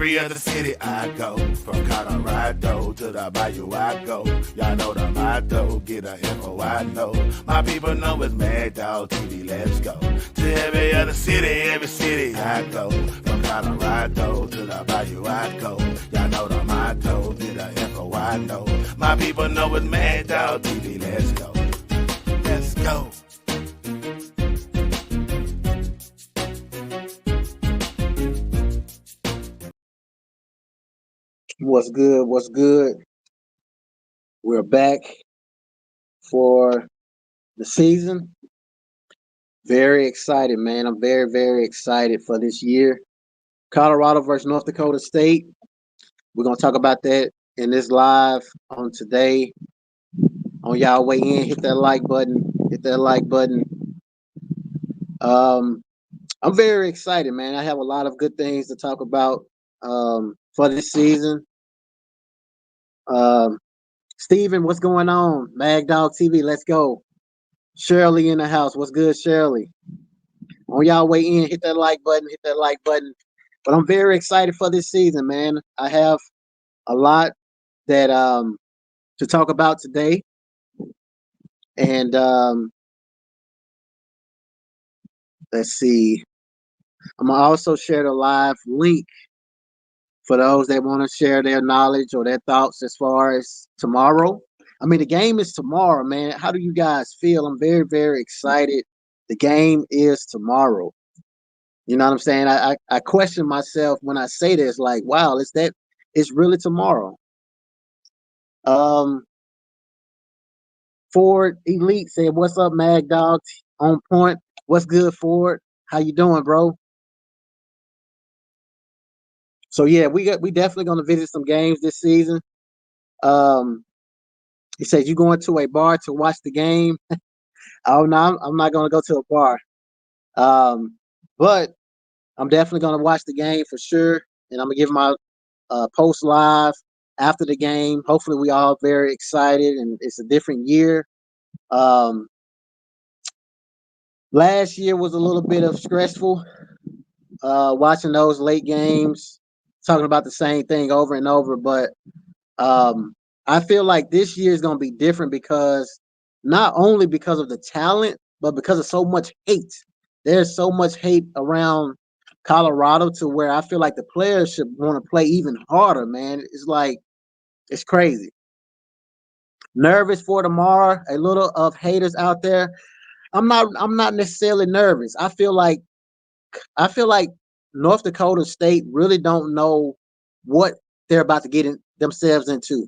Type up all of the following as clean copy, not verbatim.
every other city I go. From Colorado to the Bayou I go. Y'all know the motto, get the info I know. My people know it's Mad Dog TV, let's go. To every city I go. From Colorado to the Bayou I go. Y'all know the motto, get the info I know. My people know it's Mad Dog TV, let's go. Let's go. What's good? What's good? We're back for the season. Very excited, man. I'm very, very excited for this year. Colorado versus North Dakota State. We're going to talk about that in this live on today. On y'all way in, hit that like button. Hit that like button. I'm very excited, man. I have a lot of good things to talk about for this season. Steven, what's going on? Mag Dog TV, let's go. Shirley in the house. What's good, Shirley? On y'all way in, hit that like button, hit that like button. But I'm very excited for this season, man. I have a lot that to talk about today. And let's see. I'm gonna also share the live link for those that want to share their knowledge or their thoughts as far as tomorrow. I mean, the game is tomorrow, man. How do you guys feel? I'm very, very excited. The game is tomorrow. You know what I'm saying? I question myself when I say this, like, wow, it's really tomorrow. Ford Elite said, "What's up, Mag Dog? On point. What's good, Ford? How you doing, bro?" So yeah, we definitely gonna visit some games this season. He says, "You going to a bar to watch the game?" Oh no, I'm not gonna go to a bar. But I'm definitely gonna watch the game for sure, and I'm gonna give my post live after the game. Hopefully, we all very excited, and it's a different year. Last year was a little bit of stressful. Watching those late games, talking about the same thing over and over. But I feel like this year is going to be different because not only because of the talent, but because of so much hate. There's so much hate around Colorado to where I feel like the players should want to play even harder, man. It's like, it's crazy. Nervous for tomorrow. A little of haters out there. I'm not necessarily nervous. I feel like North Dakota State really don't know what they're about to get themselves into,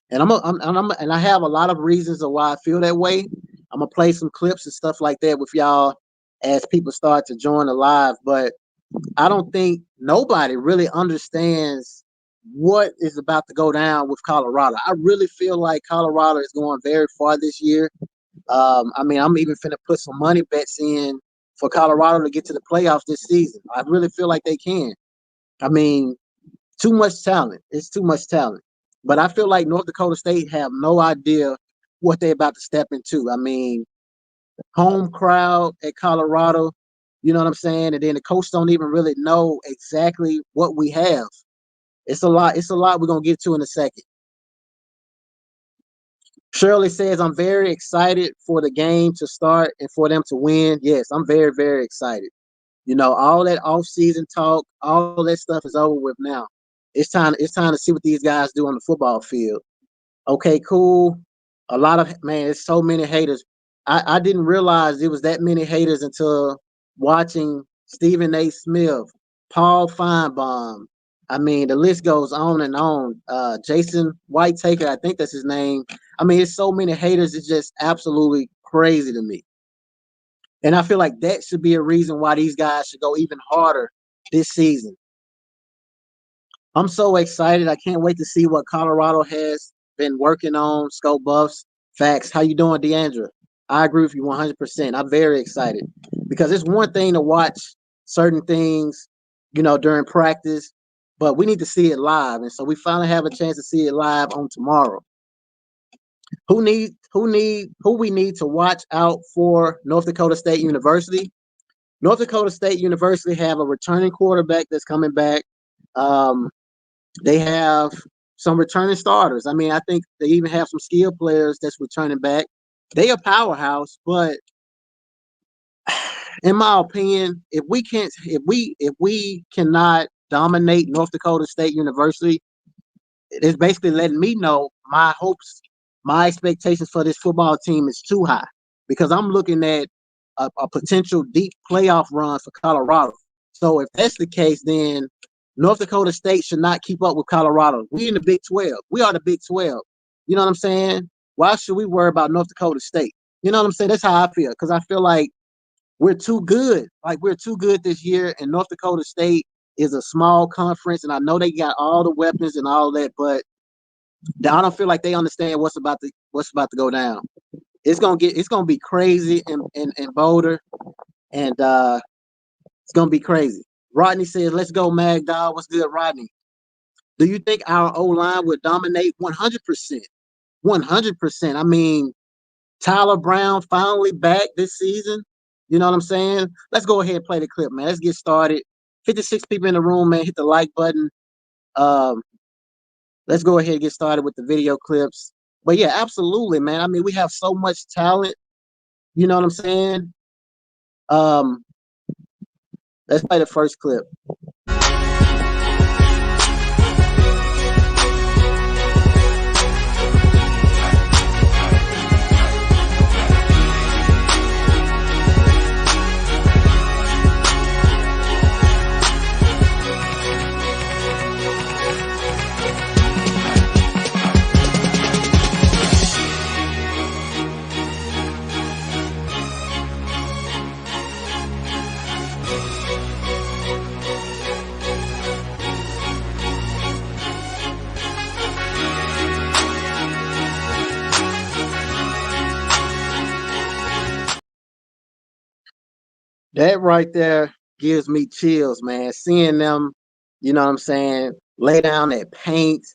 and and I have a lot of reasons of why I feel that way. I'm gonna play some clips and stuff like that with y'all as people start to join the live, but I don't think nobody really understands what is about to go down with Colorado. I really feel like Colorado is going very far this year. I mean, I'm even finna put some money bets in for Colorado to get to the playoffs this season. I really feel like they can. I mean, too much talent. It's too much talent. But I feel like North Dakota State have no idea what they're about to step into. I mean, home crowd at Colorado, you know what I'm saying? And then the coach don't even really know exactly what we have. It's a lot. It's a lot we're gonna get to in a second. Shirley says, "I'm very excited for the game to start and for them to win." Yes, I'm very, very excited. You know, all that off-season talk, all that stuff is over with now. It's time to see what these guys do on the football field. Okay, cool. A lot of man, it's so many haters. I didn't realize it was that many haters until watching Stephen A. Smith, Paul Feinbaum. I mean, the list goes on and on. Jason Whitaker, I think that's his name. I mean, it's so many haters. It's just absolutely crazy to me. And I feel like that should be a reason why these guys should go even harder this season. I'm so excited. I can't wait to see what Colorado has been working on. Scope Buffs, facts. How you doing, Deandra? I agree with you 100%. I'm very excited because it's one thing to watch certain things, you know, during practice, but we need to see it live. And so we finally have a chance to see it live on tomorrow. Who we need to watch out for North Dakota State University? North Dakota State University have a returning quarterback that's coming back. They have some returning starters. I mean, I think they even have some skilled players that's returning back. They a powerhouse, but in my opinion, if we cannot dominate North Dakota State University, it's basically letting me know my hopes, my expectations for this football team is too high because I'm looking at a potential deep playoff run for Colorado. So if that's the case, then North Dakota State should not keep up with Colorado. We in the Big 12. We are the Big 12. You know what I'm saying? Why should we worry about North Dakota State? You know what I'm saying? That's how I feel because I feel like we're too good. Like we're too good this year, and North Dakota State is a small conference, and I know they got all the weapons and all that, but I don't feel like they understand what's about to go down. It's gonna be crazy in Boulder, and it's gonna be crazy. Rodney says, "Let's go, Mag Dog." What's good, Rodney? Do you think our O line would dominate 100%? 100%. I mean, Tyler Brown finally back this season. You know what I'm saying? Let's go ahead and play the clip, man. Let's get started. 56 people in the room, man. Hit the like button. Um, let's go ahead and get started with the video clips. But yeah, absolutely, man. I mean, we have so much talent. You know what I'm saying? Um, let's play the first clip. That right there gives me chills, man. Seeing them, you know what I'm saying, lay down that paint,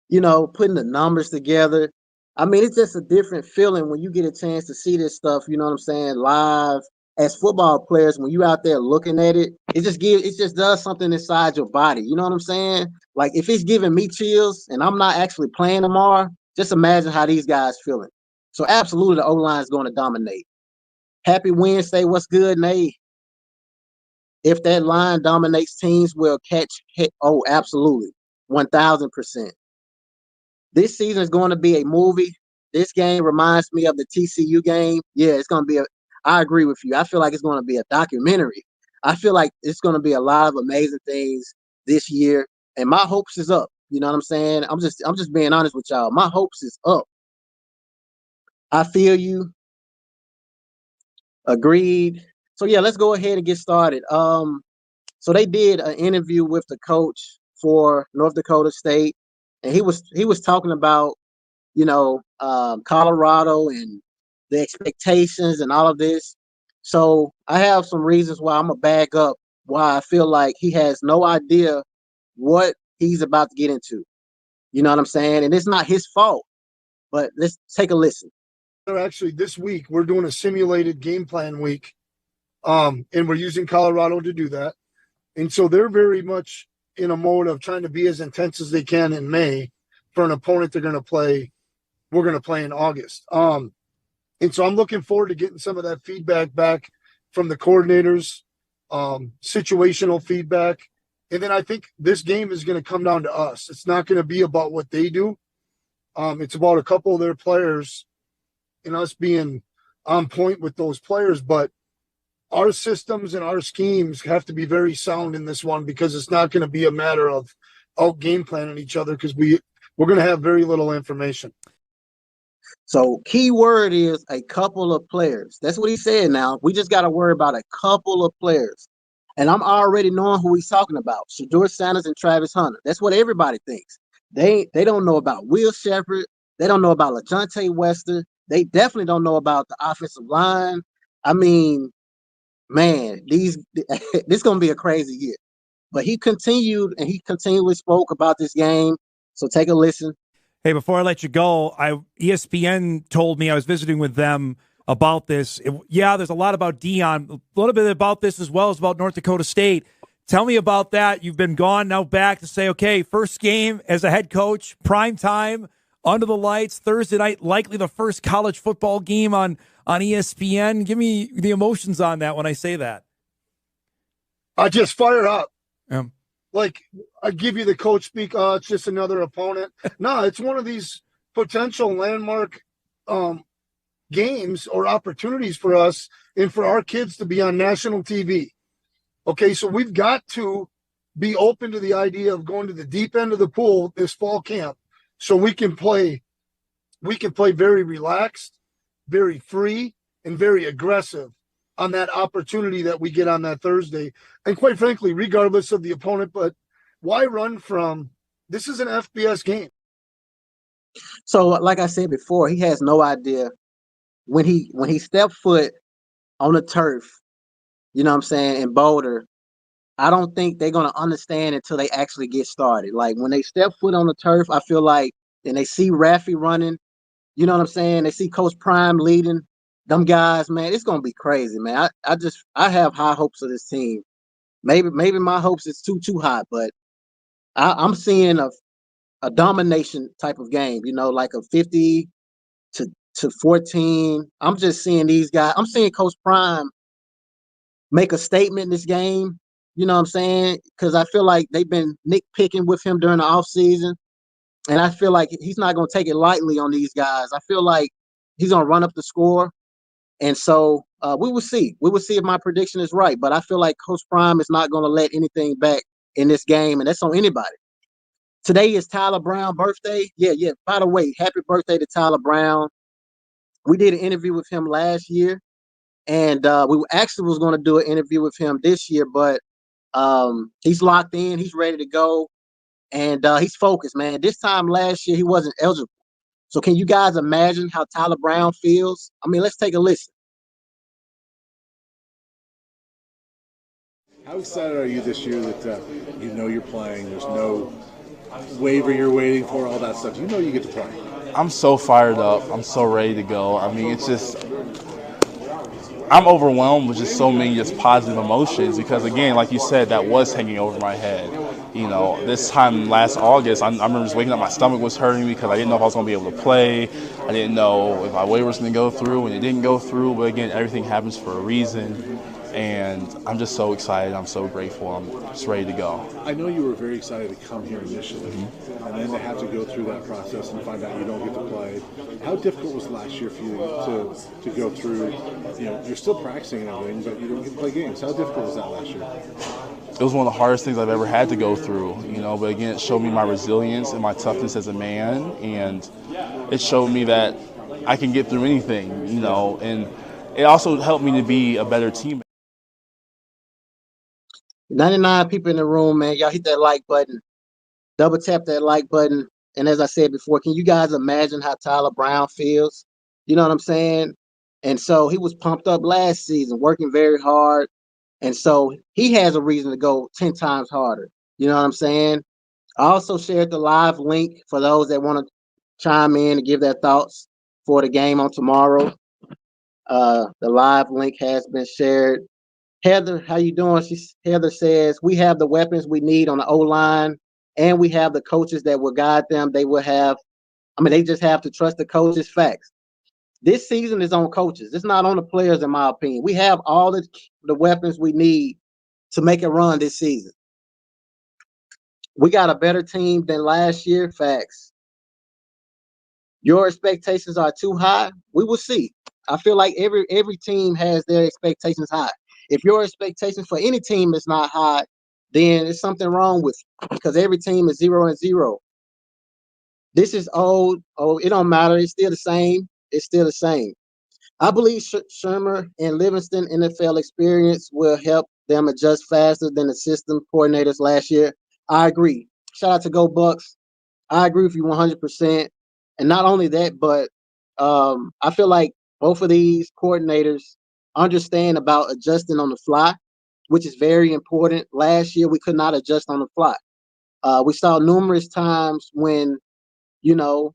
putting the numbers together. I mean, it's just a different feeling when you get a chance to see this stuff, you know what I'm saying, live as football players. When you out there looking at it, it just does something inside your body. You know what I'm saying? Like if it's giving me chills and I'm not actually playing tomorrow, just imagine how these guys feeling. So absolutely the O line is going to dominate. Happy Wednesday. What's good, Nate? If that line dominates, teams will catch hit. Oh, absolutely. 1000%. This season is going to be a movie. This game reminds me of the TCU game. Yeah, it's going to be I agree with you. I feel like it's going to be a documentary. I feel like it's going to be a lot of amazing things this year. And my hopes is up. You know what I'm saying? I'm just being honest with y'all. My hopes is up. I feel you. Agreed. So yeah, let's go ahead and get started. So they did an interview with the coach for North Dakota State, and he was talking about Colorado and the expectations and all of this. So I have some reasons why I'm gonna back up why I feel like he has no idea what he's about to get into. You know what I'm saying? And it's not his fault. But let's take a listen. Actually, this week we're doing a simulated game plan week, and we're using Colorado to do that. And so they're very much in a mode of trying to be as intense as they can in May for an opponent they're going to play. We're going to play in August. And so I'm looking forward to getting some of that feedback back from the coordinators, situational feedback. And then I think this game is going to come down to us. It's not going to be about what they do. It's about a couple of their players and us being on point with those players. But our systems and our schemes have to be very sound in this one because it's not going to be a matter of out game planning each other because we're going to have very little information. So key word is a couple of players. That's what he said now. We just got to worry about a couple of players. And I'm already knowing who he's talking about. Shedeur Sanders and Travis Hunter. That's what everybody thinks. They don't know about Will Shepherd. They don't know about LaJohntay Wester. They definitely don't know about the offensive line. I mean, man, this is going to be a crazy year. But he continually spoke about this game. So take a listen. Hey, before I let you go, ESPN told me I was visiting with them about this. There's a lot about Deion, a little bit about this as well as about North Dakota State. Tell me about that. You've been gone, now back to say, okay, first game as a head coach, prime time, under the lights, Thursday night, likely the first college football game on ESPN. Give me the emotions on that when I say that. I just fire up. Um, Like, I give you the coach speak, it's just another opponent. No, it's one of these potential landmark games or opportunities for us and for our kids to be on national TV. Okay, so we've got to be open to the idea of going to the deep end of the pool this fall camp so we can play very relaxed, very free, and very aggressive on that opportunity that we get on that Thursday. And quite frankly, regardless of the opponent, but why run from this is an FBS game. So, like I said before, he has no idea when he stepped foot on the turf, you know what I'm saying, in Boulder. I don't think they're gonna understand until they actually get started. Like when they step foot on the turf, I feel like, and they see Raffy running, you know what I'm saying? They see Coach Prime leading them guys, man. It's gonna be crazy, man. I have high hopes of this team. Maybe my hopes is too high, but I'm seeing a domination type of game, you know, like a 50 to 14. I'm just seeing these guys. I'm seeing Coach Prime make a statement in this game. You know what I'm saying? Because I feel like they've been nitpicking with him during the offseason. And I feel like he's not going to take it lightly on these guys. I feel like he's going to run up the score. And so we will see. We will see if my prediction is right. But I feel like Coach Prime is not going to let anything back in this game. And that's on anybody. Today is Tyler Brown's birthday. Yeah. By the way, happy birthday to Tyler Brown. We did an interview with him last year. And we actually was going to do an interview with him this year. But he's locked in. He's ready to go. And he's focused, man. This time last year, he wasn't eligible. So can you guys imagine how Tyler Brown feels? I mean, let's take a listen. How excited are you this year that you know you're playing? There's no waiver you're waiting for, all that stuff. You know you get to play. I'm so fired up. I'm so ready to go. I mean, it's just, I'm overwhelmed with just so many just positive emotions because, again, like you said, that was hanging over my head. You know, this time last August, I remember just waking up, my stomach was hurting because I didn't know if I was going to be able to play. I didn't know if my waiver was going to go through, and it didn't go through. But, again, everything happens for a reason. And I'm just so excited. I'm so grateful. I'm just ready to go. I know you were very excited to come here initially, and then to have to go through that process and find out you don't get to play. How difficult was last year for you to go through? You know, you're still practicing and everything, but you don't get to play games. How difficult was that last year? It was one of the hardest things I've ever had to go through, you know, but again, it showed me my resilience and my toughness as a man, and it showed me that I can get through anything, you know, and it also helped me to be a better teammate. 99 people in the room, man. Y'all hit that like button. Double tap that like button. And as I said before, can you guys imagine how Tyler Brown feels? You know what I'm saying? And so he was pumped up last season, working very hard. And so he has a reason to go 10 times harder. You know what I'm saying? I also shared the live link for those that want to chime in and give their thoughts for the game on tomorrow. The live link has been shared. Heather, how you doing? Heather says, we have the weapons we need on the O-line, and we have the coaches that will guide them. They just have to trust the coaches' facts. This season is on coaches. It's not on the players, in my opinion. We have all the weapons we need to make a run this season. We got a better team than last year, facts. Your expectations are too high. We will see. I feel like every team has their expectations high. If your expectations for any team is not high, then there's something wrong with you because every team is 0-0. This is old. Oh, it don't matter. It's still the same. It's still the same. I believe Shermer and Livingston NFL experience will help them adjust faster than the system coordinators last year. I agree. Shout out to Go Bucks. I agree with you 100%. And not only that, but I feel like both of these coordinators understand about adjusting on the fly, which is very important. Last year, we could not adjust on the fly. We saw numerous times when, when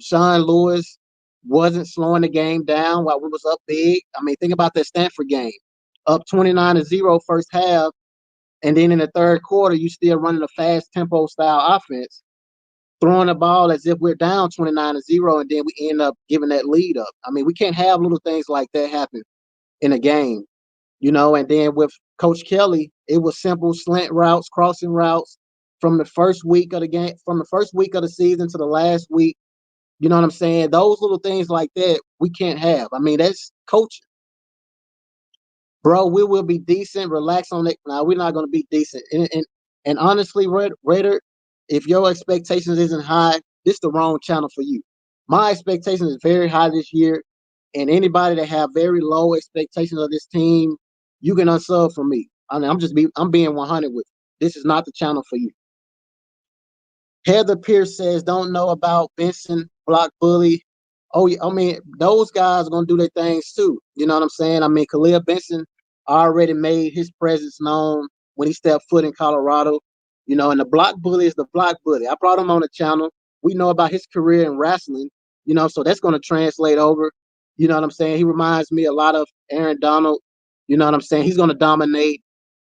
Sean Lewis wasn't slowing the game down while we was up big. I mean, think about that Stanford game. up 29-0 first half, and then in the third quarter, you still running a fast tempo style offense, throwing the ball as if we're down 29-0, and then we end up giving that lead up. I mean, we can't have little things like that happen in a game, and then with Coach Kelly, it was simple slant routes, crossing routes from the first week of the game, from the first week of the season to the last week. You know what I'm saying? Those little things like that, we can't have. I mean, that's coaching. Bro, we will be decent. Relax on it. Now, we're not going to be decent. And honestly, Raider, if your expectations isn't high, this is the wrong channel for you. My expectation is very high this year, and anybody that have very low expectations of this team, you can unsub from me. I mean, I'm being 100 with you. This is not the channel for you. Heather Pierce says, don't know about Benson, block bully. Oh, yeah, I mean, those guys are going to do their things too. You know what I'm saying? I mean, Khalil Benson already made his presence known when he stepped foot in Colorado. And the block bully is the block bully. I brought him on the channel. We know about his career in wrestling, so that's going to translate over. You know what I'm saying? He reminds me a lot of Aaron Donald. You know what I'm saying? He's going to dominate.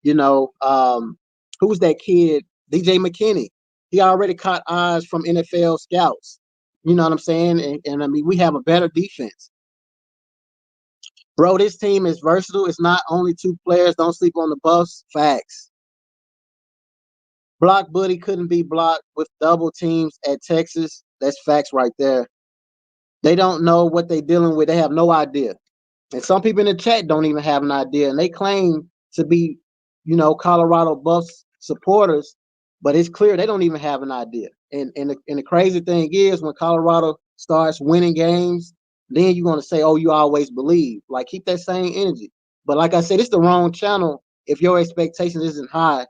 Who's that kid? DJ McKinney. He already caught eyes from NFL scouts. You know what I'm saying? And I mean, we have a better defense. Bro, this team is versatile. It's not only two players. Don't sleep on the Buffs. Facts. Block Buddy couldn't be blocked with double teams at Texas. That's facts right there. They don't know what they're dealing with. They have no idea. And some people in the chat don't even have an idea. And they claim to be, Colorado Buffs supporters, but it's clear they don't even have an idea. And the crazy thing is, when Colorado starts winning games, then you're going to say, oh, you always believe. Like, keep that same energy. But like I said, it's the wrong channel. If your expectation isn't high,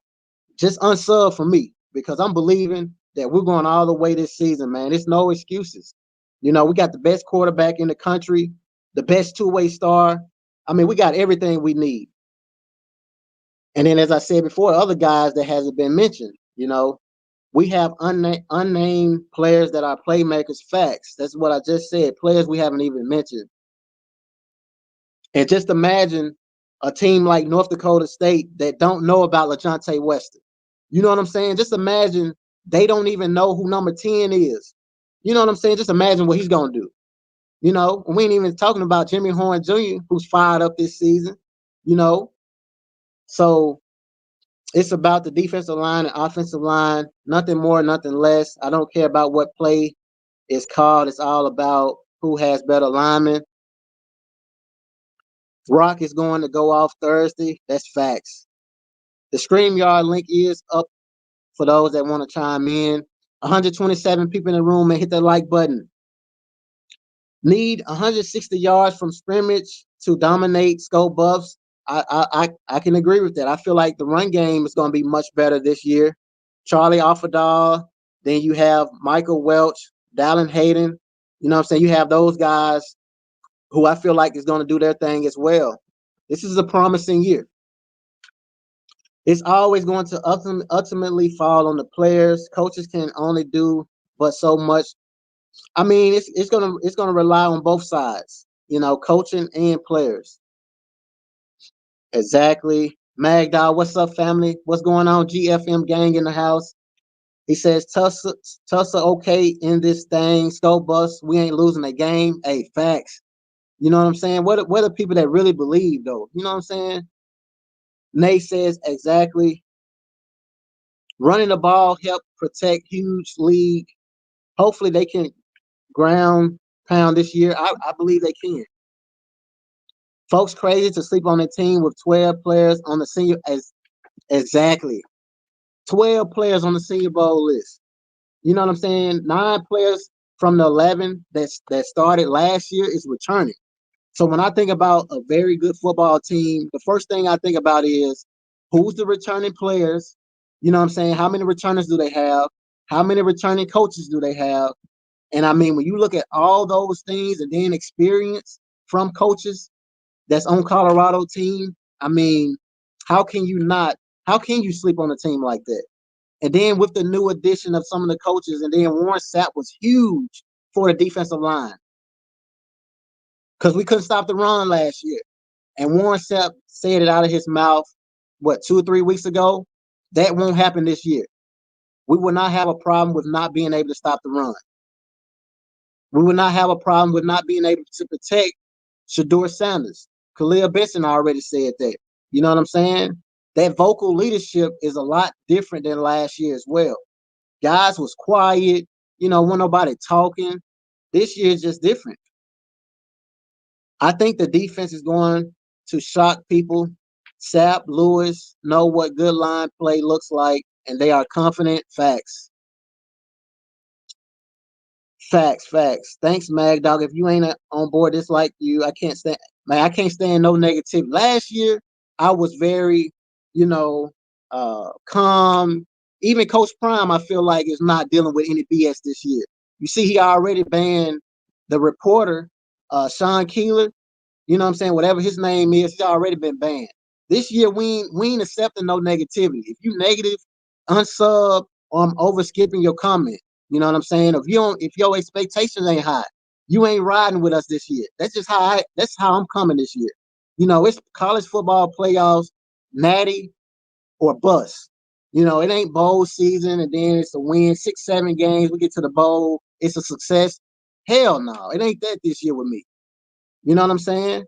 just unsub for me, because I'm believing that we're going all the way this season, man. It's no excuses. We got the best quarterback in the country, the best two-way star. I mean, we got everything we need. And then, as I said before, other guys that hasn't been mentioned, we have unnamed players that are playmakers. Facts. That's what I just said. Players we haven't even mentioned. And just imagine a team like North Dakota State that don't know about LaJohntay Weston. You know what I'm saying? Just imagine they don't even know who number 10 is. You know what I'm saying? Just imagine what he's going to do. We ain't even talking about Jimmy Horn Jr., who's fired up this season. So it's about the defensive line and offensive line, nothing more, nothing less. I don't care about what play is called. It's all about who has better linemen. Rock is going to go off Thursday. That's facts. The StreamYard link is up for those that want to chime in. 127 people in the room, and hit that like button. Need 160 yards from scrimmage to dominate Scope Buffs. I can agree with that. I feel like the run game is going to be much better this year. Charlie Offerdal, then you have Michael Welch, Dallin Hayden. You know what I'm saying? You have those guys who I feel like is going to do their thing as well. This is a promising year. It's always going to ultimately fall on the players. Coaches can only do but so much. I mean, it's gonna rely on both sides, coaching and players. Exactly. Magdal, what's up, family? What's going on? GFM gang in the house. He says, Tulsa okay in this thing. Scope Bus, we ain't losing a game. Hey, facts. You know what I'm saying? What are the people that really believe, though? You know what I'm saying? Nate says, exactly. Running the ball help protect huge league. Hopefully they can ground pound this year. I believe they can. Folks crazy to sleep on a team with 12 players on the senior exactly. 12 players on the Senior Bowl list. You know what I'm saying? 9 players from the 11 that started last year is returning. So when I think about a very good football team, the first thing I think about is who's the returning players? You know what I'm saying? How many returners do they have? How many returning coaches do they have? And I mean, when you look at all those things and then experience from coaches that's on Colorado team, I mean, how can you sleep on a team like that? And then with the new addition of some of the coaches, and then Warren Sapp was huge for the defensive line because we couldn't stop the run last year. And Warren Sapp said it out of his mouth, 2 or 3 weeks ago? That won't happen this year. We will not have a problem with not being able to stop the run. We will not have a problem with not being able to protect Shador Sanders. Khalil Benson already said that. You know what I'm saying? That vocal leadership is a lot different than last year as well. Guys was quiet, wasn't nobody talking. This year is just different. I think the defense is going to shock people. Sapp, Lewis know what good line play looks like, and they are confident. Facts. Facts. Thanks, Mag Dog. If you ain't on board this like you, I can't stand. Man, I can't stand no negativity. Last year, I was very, calm. Even Coach Prime, I feel like, is not dealing with any BS this year. You see, he already banned the reporter, Sean Keeler. You know what I'm saying? Whatever his name is, he's already been banned. This year, we ain't accepting no negativity. If you negative, unsub, or I'm over skipping your comment. You know what I'm saying? If your expectations ain't high, you ain't riding with us this year. That's how I'm coming this year. It's college football playoffs, natty or bust. It ain't bowl season and then it's a win, 6-7 games, we get to the bowl, it's a success. Hell no, it ain't that this year with me. You know what I'm saying?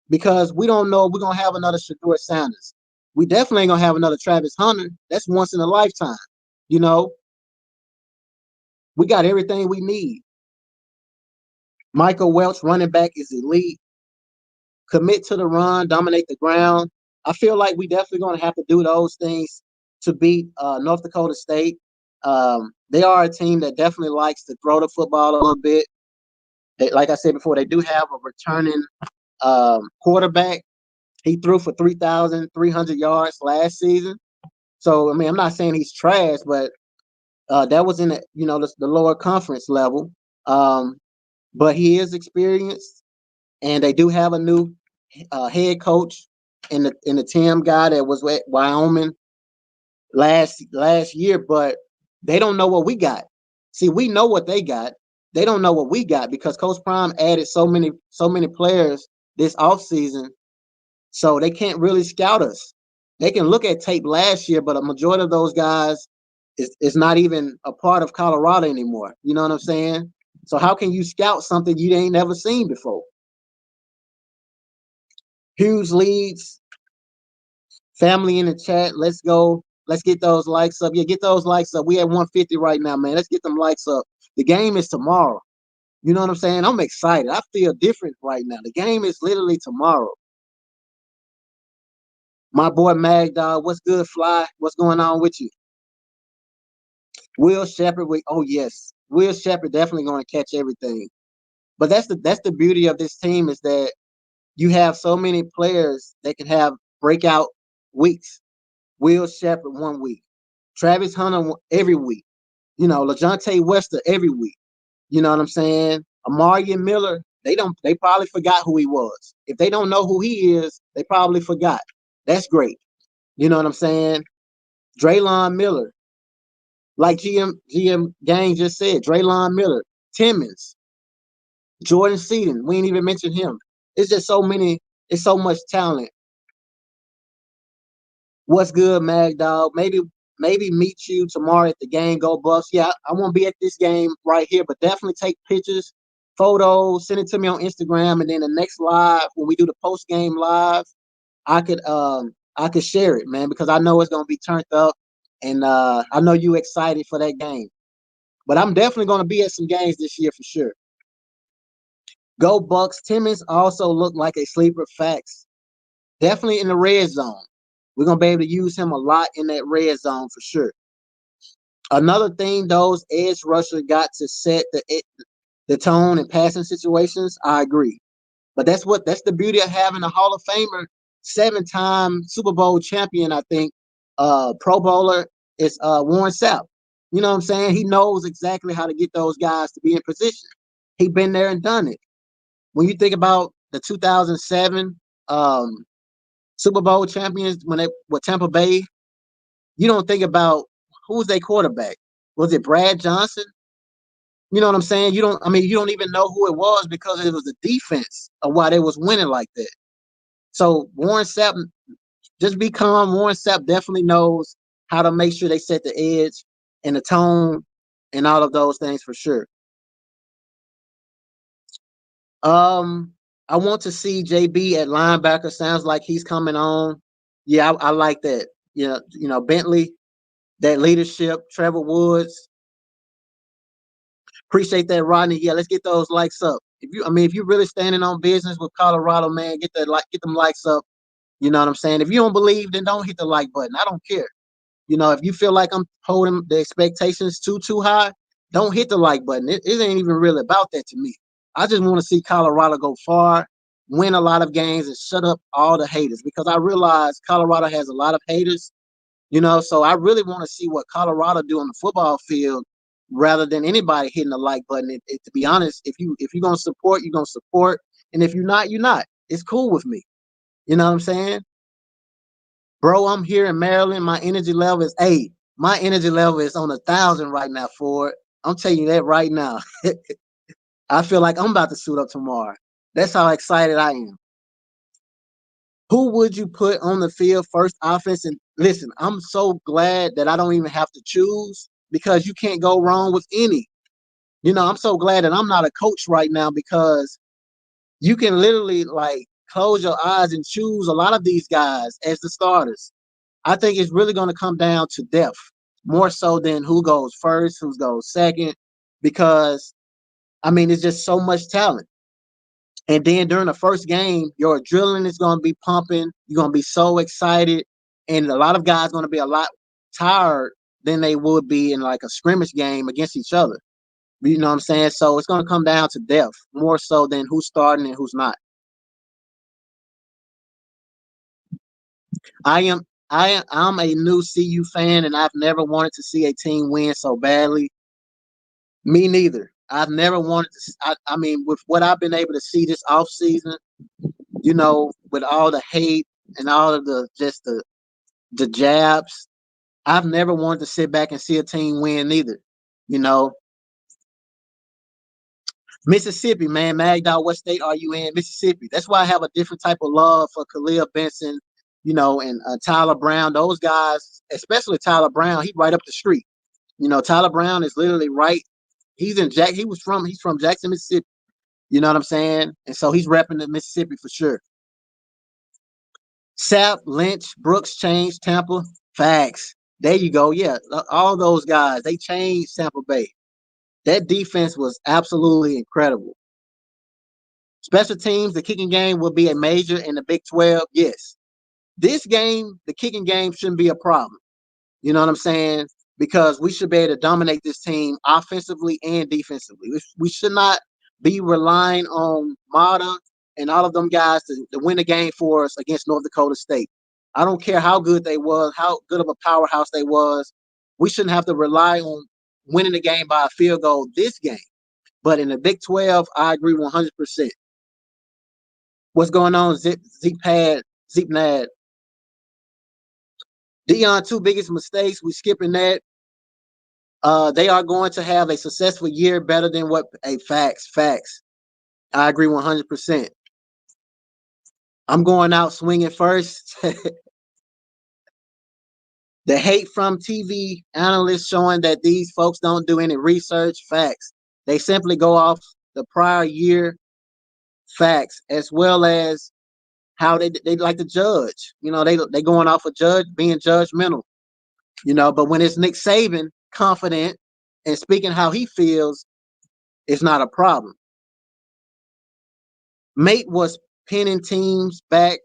Because we don't know if we're gonna have another Shador Sanders. We definitely ain't gonna have another Travis Hunter. That's once in a lifetime. We got everything we need. Michael Welch, running back, is elite. Commit to the run, dominate the ground. I feel like we definitely going to have to do those things to beat North Dakota State. They are a team that definitely likes to throw the football a little bit. Like I said before, they do have a returning quarterback. He threw for 3,300 yards last season. So, I'm not saying he's trash, but that was in the lower conference level. But he is experienced, and they do have a new head coach in the Tim guy that was at Wyoming last year, but they don't know what we got. See, we know what they got. They don't know what we got because Coach Prime added so many players this offseason, so they can't really scout us. They can look at tape last year, but a majority of those guys is not even a part of Colorado anymore. You know what I'm saying? So how can you scout something you ain't never seen before? Hughes leads. Family in the chat. Let's go. Let's get those likes up. Yeah, get those likes up. We at 150 right now, man. Let's get them likes up. The game is tomorrow. You know what I'm saying? I'm excited. I feel different right now. The game is literally tomorrow. My boy Mag Dog, what's good, Fly? What's going on with you? Will Shepherd, yes. Will Shepherd definitely going to catch everything. But that's the beauty of this team is that you have so many players that can have breakout weeks. Will Shepherd 1 week. Travis Hunter every week. LaJohntay Wester every week. You know what I'm saying? Amari Miller, they probably forgot who he was. If they don't know who he is, they probably forgot. That's great. You know what I'm saying? Draylon Miller, like GM Gang just said, Draylon Miller, Timmons, Jordan Seaton. We ain't even mentioned him. It's just so many. It's so much talent. What's good, Mag Dog? Maybe meet you tomorrow at the game. Go Buffs. Yeah, I won't be at this game right here, but definitely take pictures, photos, send it to me on Instagram, and then the next live when we do the post game live, I could share it, man, because I know it's gonna be turned up, and I know you excited for that game. But I'm definitely gonna be at some games this year for sure. Go Bucks. Timmons also looked like a sleeper. Facts. Definitely in the red zone. We're going to be able to use him a lot in that red zone for sure. Another thing, those edge rushers got to set the tone in passing situations. I agree. But that's the beauty of having a Hall of Famer, 7-time Super Bowl champion, I think. Pro Bowler is Warren Sapp. You know what I'm saying? He knows exactly how to get those guys to be in position. He been there and done it. When you think about the 2007 Super Bowl champions when they were Tampa Bay, you don't think about who was their quarterback. Was it Brad Johnson? You know what I'm saying? You don't even know who it was because it was the defense of why they was winning like that. So Warren Sapp, just be calm. Warren Sapp definitely knows how to make sure they set the edge and the tone and all of those things for sure. I want to see JB at linebacker. Sounds like he's coming on. Yeah, I like that. Bentley, that leadership. Trevor Woods, appreciate that, Rodney. Yeah, let's get those likes up. If you're really standing on business with Colorado, man, get them likes up. You know what I'm saying? If you don't believe, then don't hit the like button. I don't care. If you feel like I'm holding the expectations too high, don't hit the like button. It ain't even really about that to me. I just want to see Colorado go far, win a lot of games, and shut up all the haters, because I realize Colorado has a lot of haters. So I really want to see what Colorado do on the football field rather than anybody hitting the like button. To be honest, if you're gonna support, you're gonna support, and if you're not, you're not. It's cool with me. You know what I'm saying? Bro, I'm here in Maryland. My energy level is 8. My energy level is on 1,000 right now, Ford. I'm telling you that right now. I feel like I'm about to suit up tomorrow. That's how excited I am. Who would you put on the field first offense? And listen, I'm so glad that I don't even have to choose, because you can't go wrong with any. I'm so glad that I'm not a coach right now, because you can literally close your eyes and choose a lot of these guys as the starters. I think it's really going to come down to depth more so than who goes first, who goes second, because it's just so much talent. And then during the first game, your adrenaline is going to be pumping. You're going to be so excited. And a lot of guys are going to be a lot tired than they would be in like a scrimmage game against each other. You know what I'm saying? So it's going to come down to depth more so than who's starting and who's not. I'm a new CU fan, and I've never wanted to see a team win so badly. Me neither. I've never wanted to. With what I've been able to see this offseason, with all the hate and all of the jabs, I've never wanted to sit back and see a team win neither. Mississippi, man, Magdal, what state are you in? Mississippi. That's why I have a different type of love for Khalil Benson, and Tyler Brown. Those guys, especially Tyler Brown, he's right up the street. Tyler Brown is literally right. He's from Jackson, Mississippi. You know what I'm saying? And so he's repping the Mississippi for sure. Sapp, Lynch, Brooks changed Tampa. Facts. There you go. Yeah, all those guys, they changed Tampa Bay. That defense was absolutely incredible. Special teams, the kicking game will be a major in the Big 12. Yes. This game, the kicking game shouldn't be a problem. You know what I'm saying? Because we should be able to dominate this team offensively and defensively. We should not be relying on Mata and all of them guys to win the game for us against North Dakota State. I don't care how good they was, how good of a powerhouse they was. We shouldn't have to rely on winning the game by a field goal this game. But in the Big 12, I agree 100%. What's going on, Zeke Nad? Deion, two biggest mistakes. We skipping that. They are going to have a successful year, better than what a facts. I agree 100%. I'm going out swinging first. The hate from TV analysts showing that these folks don't do any research. Facts. They simply go off the prior year. Facts, as well as how they like to judge. They going off of being judgmental. But when it's Nick Saban confident and speaking how he feels, it's not a problem. Mate was pinning teams back,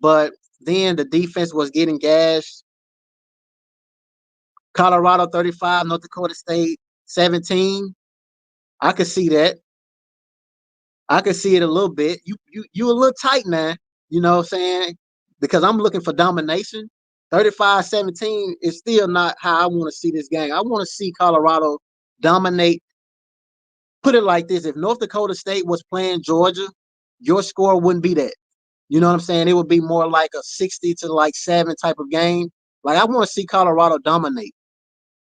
but then the defense was getting gashed. Colorado 35, North Dakota State 17. I could see that. I could see it a little bit. You a little tight now, you know what I'm saying? Because I'm looking for domination. 35-17 is still not how I want to see this game. I want to see Colorado dominate. Put it like this: if North Dakota State was playing Georgia, your score wouldn't be that. You know what I'm saying? It would be more like a 60-7 type of game. Like, I want to see Colorado dominate.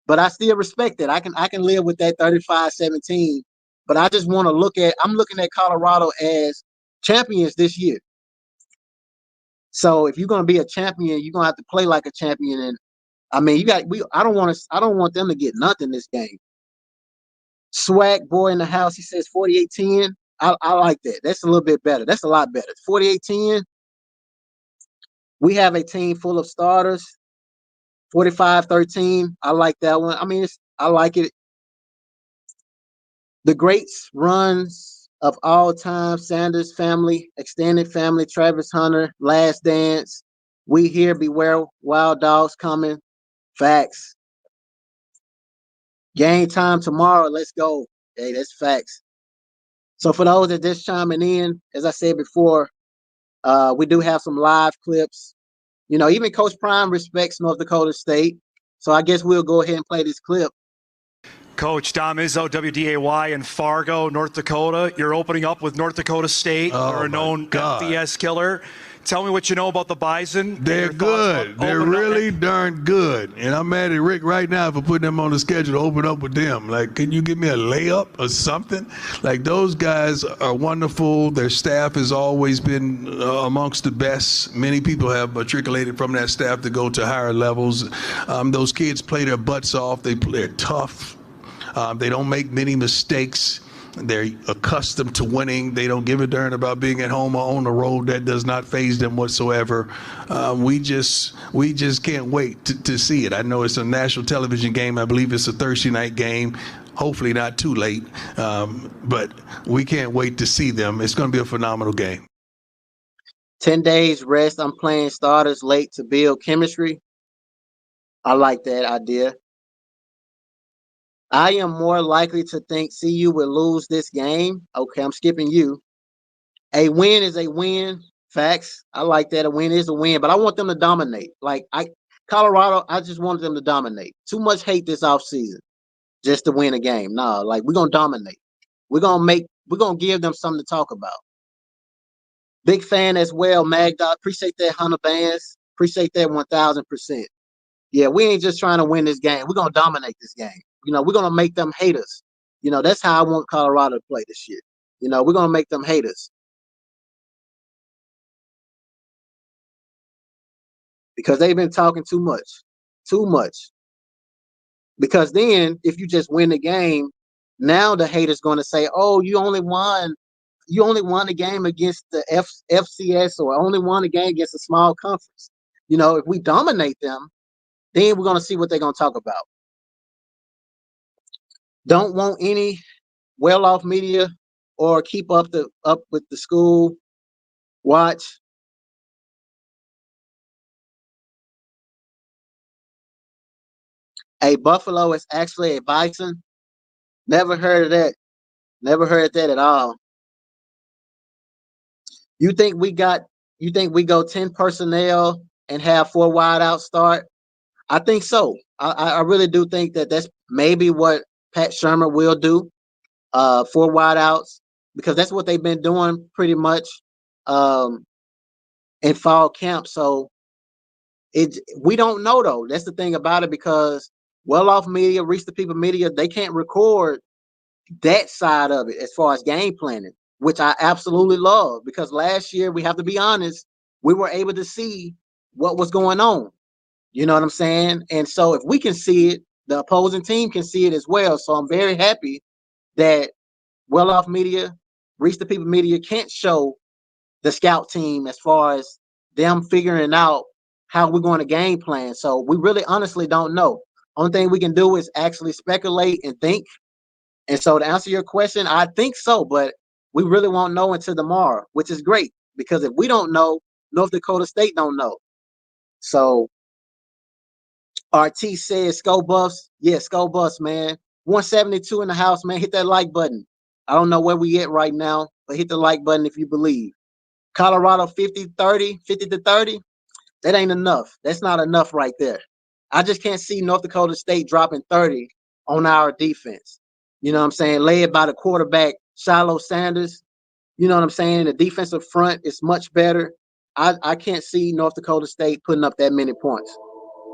But I still respect it. I can live with that 35-17. But I just want to I'm looking at Colorado as champions this year. So if you're gonna be a champion, you're gonna have to play like a champion. And I mean, I don't want them to get nothing this game. Swag boy in the house, he says 48-10. I like that. That's a little bit better. That's a lot better. 48-10. We have a team full of starters. 45-13. I like that one. I mean, I like it. The greats runs of all time: Sanders family, extended family, Travis Hunter, Last Dance. We here, beware, wild dogs coming. Facts. Game time tomorrow. Let's go. Hey, that's facts. So for those that just chiming in, as I said before, we do have some live clips. You know, even Coach Prime respects North Dakota State. So I guess we'll go ahead and play this clip. Coach Dom Izzo, WDAY in Fargo, North Dakota. You're opening up with North Dakota State. They're a known FBS killer. Tell me what you know about the Bison. They're good. They're really darn good. And I'm mad at Rick right now for putting them on the schedule to open up with them. Like, can you give me a layup or something? Like, those guys are wonderful. Their staff has always been amongst the best. Many people have matriculated from that staff to go to higher levels. Those kids play their butts off. They're tough. They don't make many mistakes. They're accustomed to winning. They don't give a darn about being at home or on the road. That does not faze them whatsoever. We just can't wait to see it. I know it's a national television game. I believe it's a Thursday night game. Hopefully not too late. But we can't wait to see them. It's going to be a phenomenal game. 10 days rest. I'm playing starters late to build chemistry. I like that idea. I am more likely to think CU will lose this game. Okay, I'm skipping you. A win is a win. Facts. I like that. A win is a win, but I want them to dominate. Colorado, I just wanted them to dominate. Too much hate this offseason just to win a game. No, like, we're gonna dominate. We're gonna give them something to talk about. Big fan as well, Magdot. Appreciate that 100 bands. Appreciate that 1,000%. Yeah, we ain't just trying to win this game. We're gonna dominate this game. You know, we're gonna make them hate us. You know, that's how I want Colorado to play this year. You know, we're gonna make them hate us. Because they've been talking too much. Too much. Because then if you just win the game, now the haters gonna say, oh, you only won the game against the FCS, or only won the game against a small conference. You know, if we dominate them, then we're gonna see what they're gonna talk about. Don't want any well-off media or keep up with the school. Watch. A buffalo is actually a bison. Never heard of that. Never heard that at all. You think we go 10 personnel and have 4 wideouts start? I think so. I really do think that's maybe what Pat Shermer will do. 4 wideouts, because that's what they've been doing pretty much in fall camp. So we don't know though. That's the thing about it, because well-off media, reach the people media, they can't record that side of it as far as game planning, which I absolutely love, because last year, we have to be honest, we were able to see what was going on. You know what I'm saying? And so if we can see it, the opposing team can see it as well. So I'm very happy that well-off media, reach the people media can't show the scout team as far as them figuring out how we're going to game plan. So we really honestly don't know. Only thing we can do is actually speculate and think. And so to answer your question, I think so, but we really won't know until tomorrow, which is great, because if we don't know, North Dakota State don't know. So RT says Skull Buffs. Yeah, Skull Buffs, man. 172 in the house, man. Hit that like button. I don't know where we at right now, but hit the like button if you believe. Colorado 50-30, 50-30. That ain't enough. That's not enough right there. I just can't see North Dakota State dropping 30 on our defense. You know what I'm saying? Led by the quarterback, Shiloh Sanders. You know what I'm saying? The defensive front is much better. I can't see North Dakota State putting up that many points.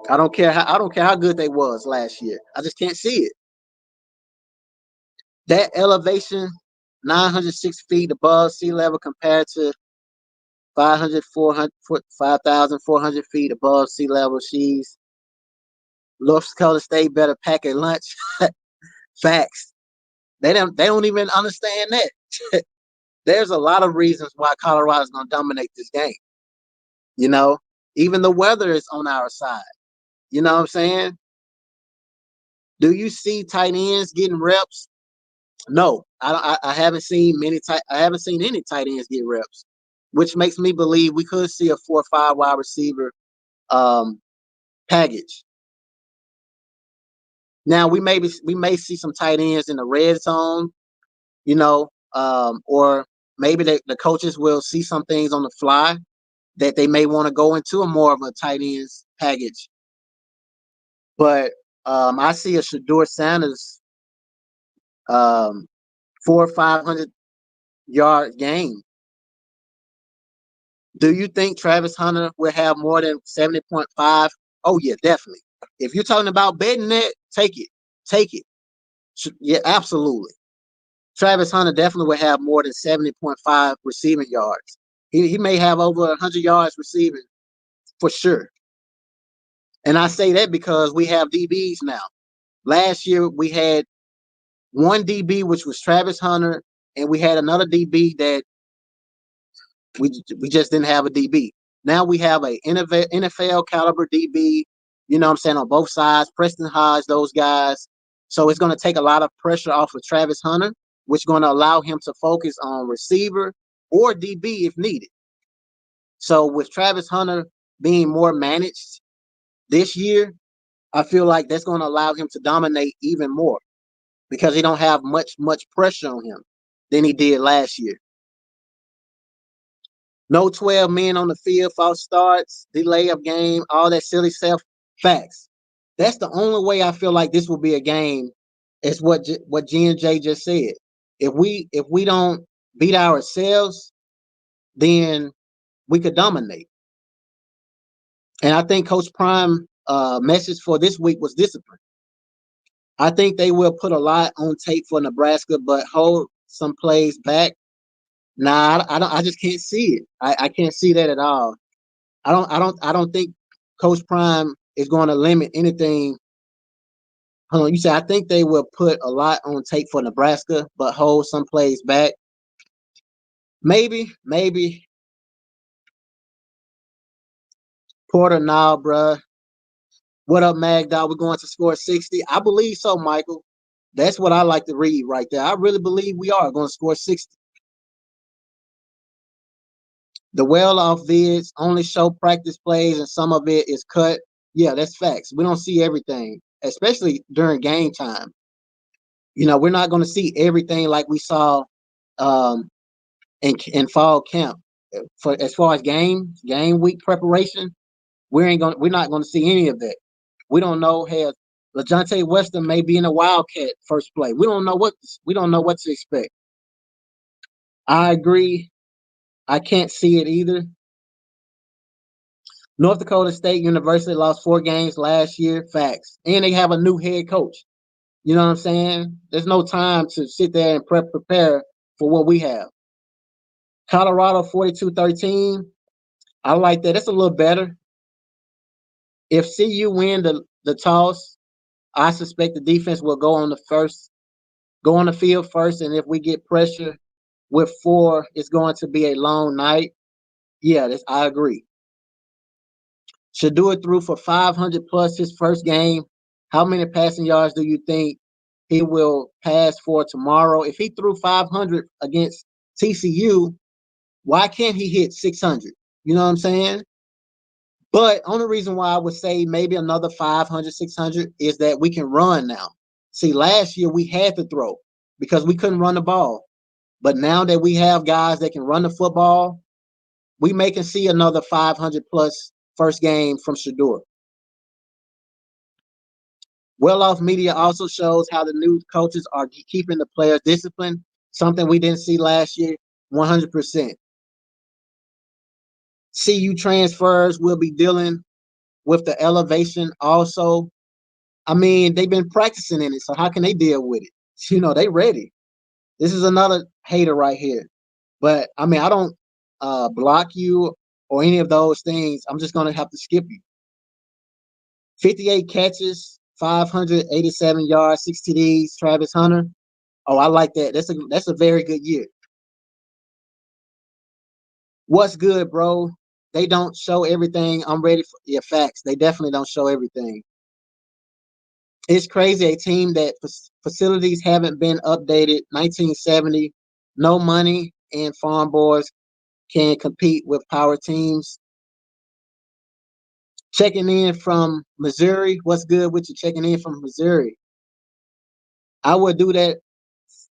I don't care how good they was last year. I just can't see it. That elevation, 906 feet above sea level compared to 5,400 feet above sea level. North Dakota State better pack a lunch. Facts. They don't even understand that. There's a lot of reasons why Colorado's going to dominate this game. You know, even the weather is on our side. You know what I'm saying? Do you see tight ends getting reps? No, I haven't seen I haven't seen any tight ends get reps, which makes me believe we could see a 4 or 5 wide receiver package. Now we may see some tight ends in the red zone, you know, or maybe the coaches will see some things on the fly that they may want to go into a more of a tight ends package. But I see a Shedeur Sanders 400 or 500 yard game. Do you think Travis Hunter will have more than 70.5? Oh yeah, definitely. If you're talking about betting that, take it. Take it. Yeah, absolutely. Travis Hunter definitely will have more than 70.5 receiving yards. He may have over 100 yards receiving for sure. And I say that because we have DBs now. Last year we had one DB, which was Travis Hunter, and we had another DB that we just didn't have a DB. Now we have a NFL caliber DB, you know what I'm saying, on both sides, Preston Hodge, those guys. So it's going to take a lot of pressure off of Travis Hunter, which is going to allow him to focus on receiver or DB if needed. So with Travis Hunter being more managed this year, I feel like that's going to allow him to dominate even more because he don't have much pressure on him than he did last year. No 12 men on the field, false starts, delay of game, all that silly stuff. Facts. That's the only way I feel like this will be a game. Is what G and J just said. If we don't beat ourselves, then we could dominate. And I think Coach Prime message for this week was discipline. I think they will put a lot on tape for Nebraska, but hold some plays back. Nah, I don't. I just can't see it. I can't see that at all. I don't think Coach Prime is going to limit anything. Hold on, you say I think they will put a lot on tape for Nebraska, but hold some plays back. Maybe. Porter, nah, bruh. What up, Mag Dog? We're going to score 60. I believe so, Michael. That's what I like to read right there. I really believe we are going to score 60. The well-off vids only show practice plays and some of it is cut. Yeah, that's facts. We don't see everything, especially during game time. You know, we're not going to see everything like we saw in fall camp. For as far as game week preparation, we're not going to see any of that. We don't know. Hell, LaJohntay Weston may be in a Wildcat first play. We don't know what to expect. I agree. I can't see it either. North Dakota State University lost 4 games last year. Facts. And they have a new head coach. You know what I'm saying? There's no time to sit there and prepare for what we have. Colorado 42-13. I like that. It's a little better. If CU win the toss, I suspect the defense will go on the field first. And if we get pressure with 4, it's going to be a long night. Yeah, I agree. Shedeur threw for 500 plus his first game. How many passing yards do you think he will pass for tomorrow? If he threw 500 against TCU, why can't he hit 600? You know what I'm saying? But only reason why I would say maybe another 500, 600 is that we can run now. See, last year we had to throw because we couldn't run the ball. But now that we have guys that can run the football, we may can see another 500 plus first game from Shedeur. Well-off media also shows how the new coaches are keeping the players disciplined, something we didn't see last year, 100%. CU transfers will be dealing with the elevation also. I mean, they've been practicing in it, so how can they deal with it? You know, they ready. This is another hater right here. But, I mean, I don't block you or any of those things, I'm just going to have to skip you. 58 catches, 587 yards, 6 TDs, Travis Hunter. Oh, I like that. That's a very good year. What's good, bro? They don't show everything. I'm ready for your facts. They definitely don't show everything. It's crazy. A team that facilities haven't been updated. 1970, no money, and farm boys can compete with power teams. Checking in from Missouri. What's good with you checking in from Missouri? I will do that.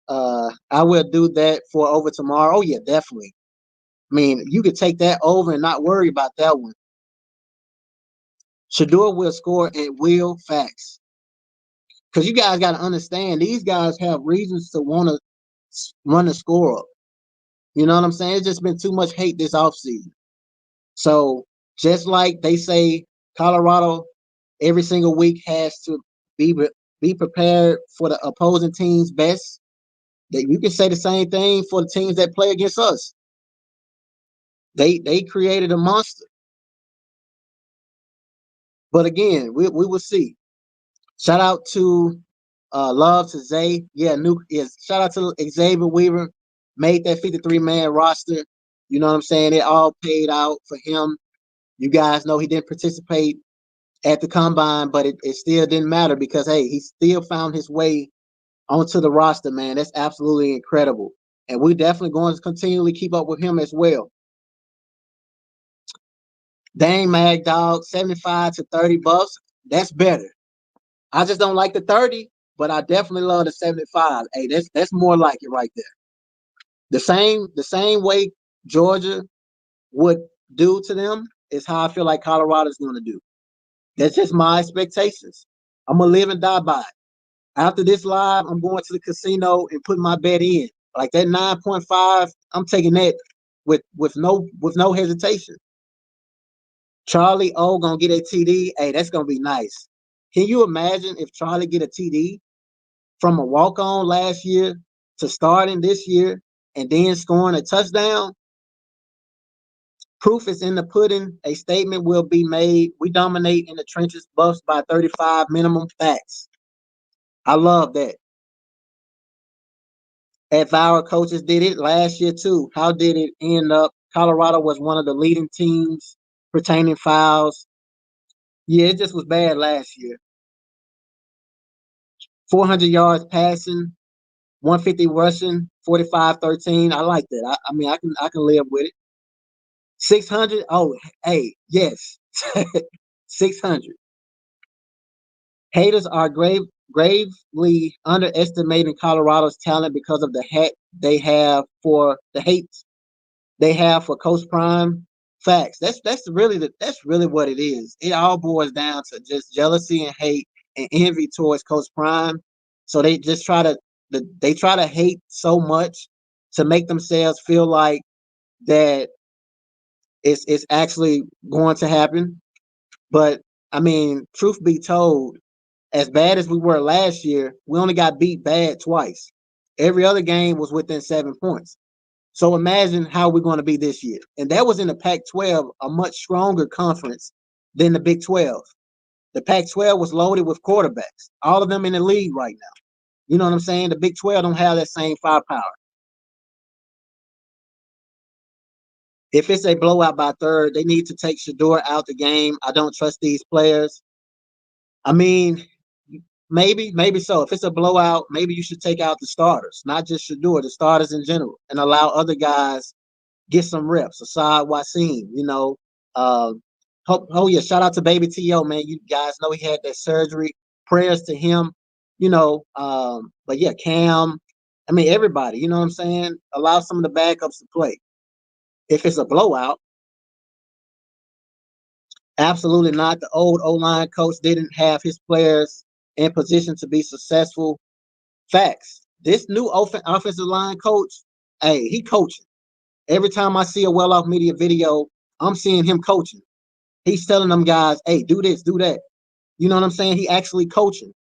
I will do that for over tomorrow. Oh yeah, definitely. I mean, you could take that over and not worry about that one. Shador will score and will facts. Because you guys got to understand, these guys have reasons to want to run the score up. You know what I'm saying? It's just been too much hate this offseason. So just like they say, Colorado every single week has to be prepared for the opposing team's best. That you can say the same thing for the teams that play against us. They created a monster. But again, we will see. Shout out to love to Zay. Yeah, shout out to Xavier Weaver. Made that 53-man roster. You know what I'm saying? It all paid out for him. You guys know he didn't participate at the combine, but it still didn't matter because hey, he still found his way onto the roster, man. That's absolutely incredible. And we're definitely going to continually keep up with him as well. Dang Mag Dog, 75 to 30 bucks. That's better. I just don't like the 30, but I definitely love the 75. Hey, that's more like it right there. The same way Georgia would do to them is how I feel like Colorado's going to do. That's just my expectations. I'm gonna live and die by it. After this live, I'm going to the casino and putting my bet in. Like that 9.5, I'm taking that with no hesitation. Charlie O gonna get a TD. Hey, that's gonna be nice. Can you imagine if Charlie get a TD from a walk-on last year to starting this year and then scoring a touchdown? Proof is in the pudding. A statement will be made. We dominate in the trenches, Buffs by 35 minimum. Facts. I love that. If our coaches did it last year too, how did it end up? Colorado was one of the leading teams pertaining fouls. Yeah, it just was bad last year. 400 yards passing, 150 rushing, 45-13. I like that. I mean, I can live with it. 600. Oh, hey, yes, 600. Haters are gravely underestimating Colorado's talent because of the hate they have for Coach Prime. Facts. That's really what it is. It all boils down to just jealousy and hate and envy towards Coach Prime. So they just try to hate so much to make themselves feel like that it's actually going to happen. But I mean, truth be told, as bad as we were last year, we only got beat bad twice. Every other game was within 7 points. So imagine how we're going to be this year. And that was in the Pac-12, a much stronger conference than the Big 12. The Pac-12 was loaded with quarterbacks, all of them in the league right now. You know what I'm saying? The Big 12 don't have that same firepower. If it's a blowout by third, they need to take Shador out the game. I don't trust these players. I mean, maybe so. If it's a blowout, maybe you should take out the starters, not just Shador, the starters in general, and allow other guys get some reps. Asad Wasim, you know. Oh yeah, shout out to Baby T.O., man. You guys know he had that surgery. Prayers to him, you know. But yeah, Cam. I mean, everybody, you know what I'm saying? Allow some of the backups to play. If it's a blowout, absolutely not. The old O-line coach didn't have his players in position to be successful. Facts. This new offensive line coach, hey, he coaching. Every time I see a well-off media video, I'm seeing him coaching. He's telling them guys, hey, do this, do that. You know what I'm saying? He actually coaching.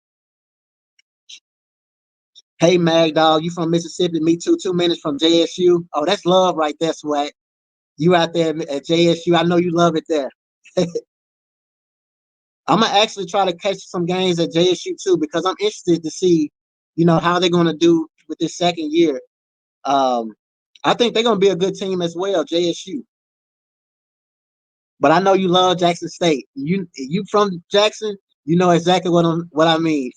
Hey, Mag Dog, you from Mississippi? Me too. 2 minutes from JSU. Oh, that's love right there, Swag. You out there at JSU. I know you love it there. I'm gonna actually try to catch some games at JSU too because I'm interested to see, how they're gonna do with this second year. I think they're gonna be a good team as well, JSU. But I know you love Jackson State. You from Jackson, you know exactly what I mean.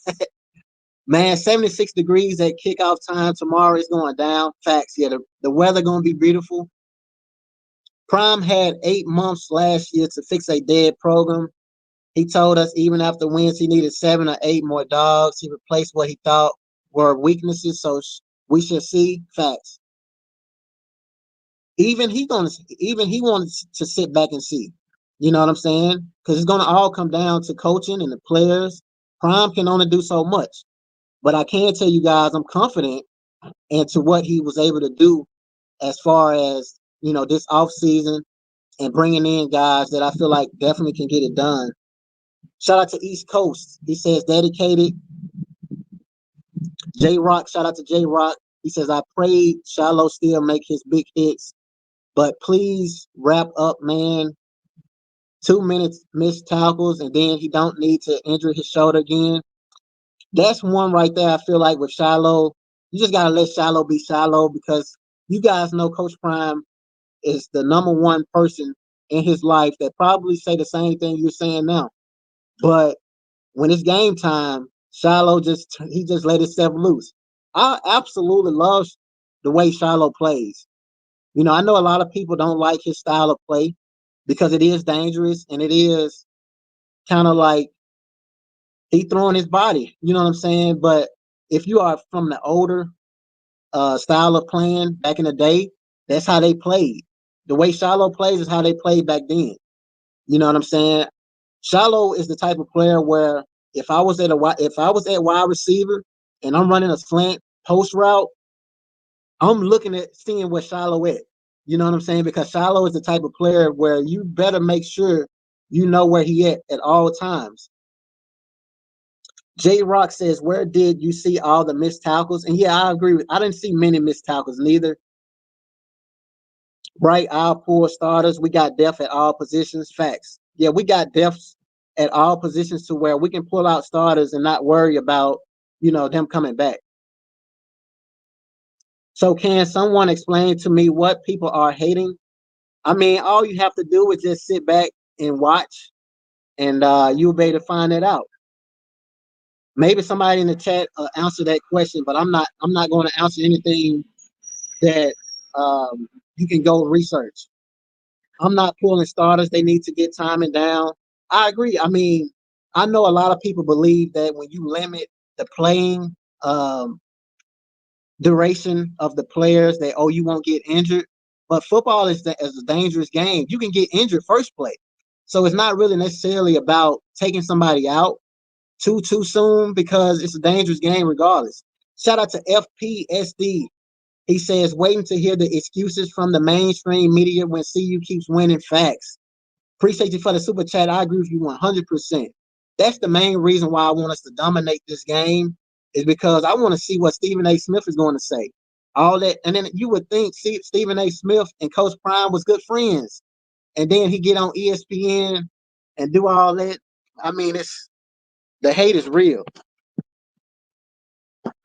Man, 76 degrees at kickoff time tomorrow is going down. Facts. Yeah, the weather gonna be beautiful. Prime had 8 months last year to fix a dead program. He told us even after wins, he needed 7 or 8 more dogs. He replaced what he thought were weaknesses. So we should see facts. Even he wanted to sit back and see. You know what I'm saying? Because it's gonna all come down to coaching and the players. Prime can only do so much, but I can tell you guys, I'm confident into what he was able to do as far as this off season and bringing in guys that I feel like definitely can get it done. Shout out to East Coast. He says dedicated. J Rock, shout out to J Rock. He says I prayed Shiloh still make his big hits, but please wrap up, man. 2 minutes missed tackles, and then he don't need to injure his shoulder again. That's one right there. I feel like with Shiloh, you just gotta let Shiloh be Shiloh because you guys know Coach Prime is the number one person in his life that probably say the same thing you're saying now. But when it's game time, Shiloh just let himself loose. I absolutely love the way Shiloh plays. I know a lot of people don't like his style of play because it is dangerous and it is kind of like he throwing his body. You know what I'm saying? But if you are from the older style of playing back in the day, that's how they played. The way Shiloh plays is how they played back then. You know what I'm saying? Shiloh is the type of player where if I was at wide receiver and I'm running a slant post route, I'm looking at seeing where Shiloh at. You know what I'm saying? Because Shiloh is the type of player where you better make sure you know where he at all times. J Rock says, where did you see all the missed tackles? And yeah, I agree I didn't see many missed tackles neither. Right, our poor starters. We got depth at all positions. Facts. Yeah, we got depth at all positions to where we can pull out starters and not worry about, them coming back. So can someone explain to me what people are hating? I mean, all you have to do is just sit back and watch, and you'll be able to find it out. Maybe somebody in the chat answer that question, but I'm not going to answer anything that you can go research. I'm not pulling starters. They need to get timing down. I agree. I mean, I know a lot of people believe that when you limit the playing duration of the players, that you won't get injured. But football is a dangerous game. You can get injured first play, so it's not really necessarily about taking somebody out too soon because it's a dangerous game regardless. Shout out to FPSD. He says, waiting to hear the excuses from the mainstream media when CU keeps winning. Facts. Appreciate you for the super chat. I agree with you 100%. That's the main reason why I want us to dominate this game is because I want to see what Stephen A. Smith is going to say. All that, and then you would think Stephen A. Smith and Coach Prime was good friends, and then he get on ESPN and do all that. I mean, the hate is real.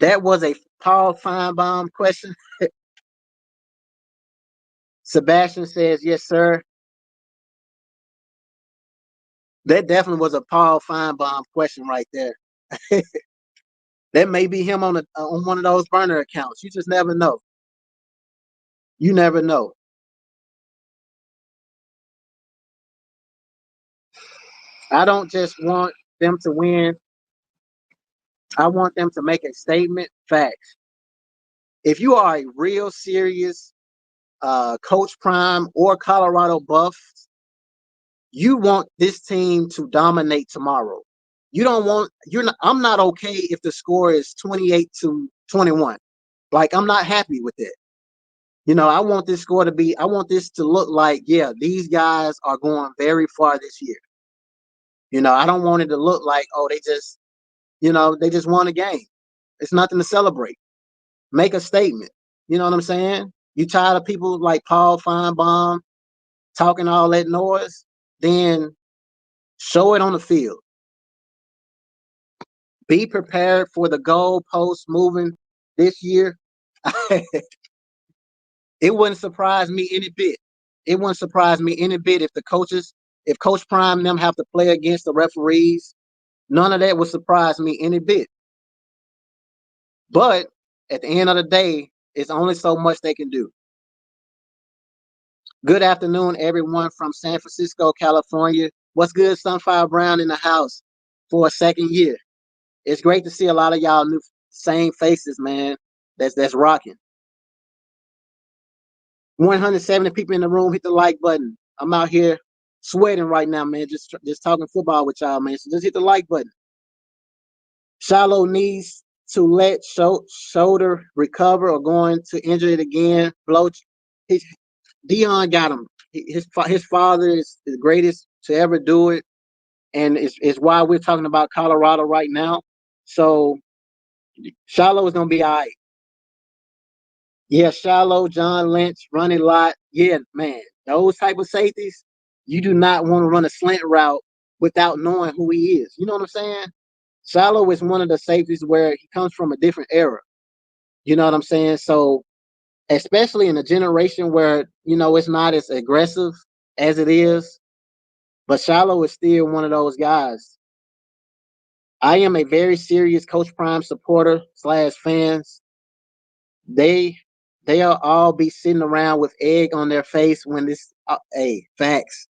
That was a Paul Feinbaum question. Sebastian says, yes, sir. That definitely was a Paul Feinbaum question right there. That may be him on one of those burner accounts. You just never know. You never know. I don't just want them to win. I want them to make a statement. Facts. If you are a real serious Coach Prime or Colorado buff, you want this team to dominate tomorrow. You don't want I'm not okay if the score is 28-21. Like, I'm not happy with it. I want this score I want this to look like, yeah, these guys are going very far this year. I don't want it to look like, they just won a game. It's nothing to celebrate. Make a statement. You know what I'm saying? You tired of people like Paul Feinbaum talking all that noise, then show it on the field. Be prepared for the goalposts moving this year. It wouldn't surprise me any bit. It wouldn't surprise me any bit if if Coach Prime and them have to play against the referees. None of that would surprise me any bit. But at the end of the day, it's only so much they can do. Good afternoon, everyone from San Francisco, California. What's good, Sunfire Brown in the house for a second year? It's great to see a lot of y'all new same faces, man. That's rocking. 170 people in the room. Hit the like button. I'm out here sweating right now, man. Just talking football with y'all, man. So just hit the like button. Shallow needs to let shoulder recover or going to injure it again. Dion got him. His father is the greatest to ever do it, and it's why we're talking about Colorado right now. So Shallow is gonna be all right. Yeah, Shallow, John Lynch, running lot. Yeah, man, those type of safeties, you do not want to run a slant route without knowing who he is. You know what I'm saying? Shallow is one of the safeties where he comes from a different era. You know what I'm saying? So, especially in a generation where, it's not as aggressive as it is, but Shallow is still one of those guys. I am a very serious Coach Prime supporter / fans. They'll all be sitting around with egg on their face when this facts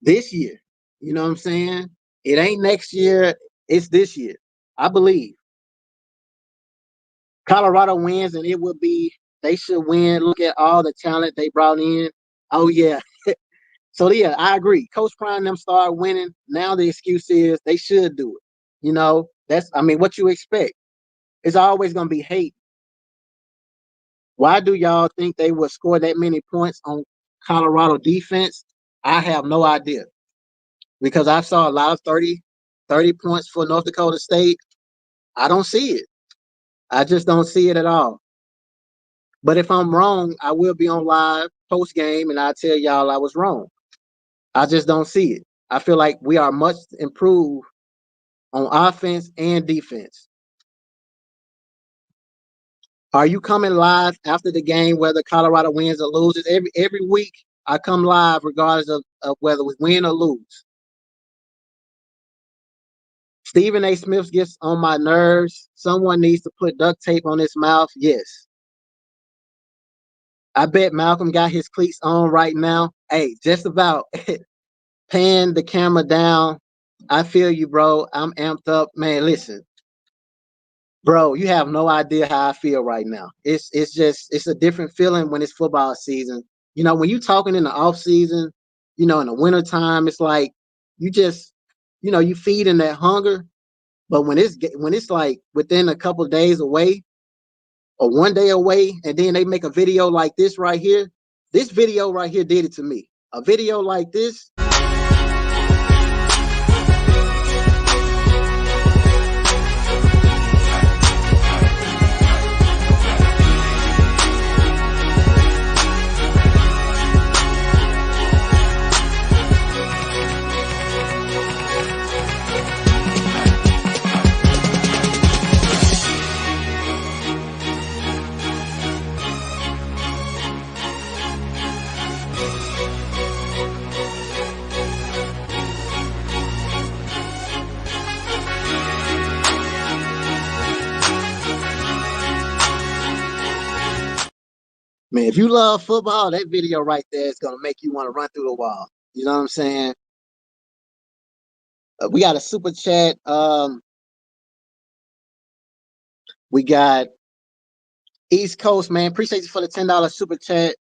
this year. You know what I'm saying? It ain't next year, it's this year. I believe Colorado wins, and they should win. Look at all the talent they brought in. Oh yeah. So yeah, I agree. Coach Prime and them start winning. Now the excuse is they should do it. What you expect. It's always gonna be hate. Why do y'all think they would score that many points on Colorado defense? I have no idea. Because I saw a lot of 30 points for North Dakota State. I don't see it. I just don't see it at all. But if I'm wrong, I will be on live post game and I'll tell y'all I was wrong. I just don't see it. I feel like we are much improved on offense and defense. Are you coming live after the game, whether Colorado wins or loses? Every week I come live regardless of whether we win or lose. Stephen A. Smith gets on my nerves. Someone needs to put duct tape on his mouth. Yes. I bet Malcolm got his cleats on right now. Hey, just about. Pan the camera down. I feel you, bro. I'm amped up. Man, listen. Bro, you have no idea how I feel right now. It's a different feeling when it's football season. When you talking in the off season, in the wintertime, it's like you just, you feeding that hunger. But when it's like within a couple of days away or one day away, and then they make a video like this right here, this video right here did it to me. A video like this. Man, if you love football, that video right there is going to make you want to run through the wall. You know what I'm saying? We got a super chat. We got East Coast, man. Appreciate you for the $10 super chat.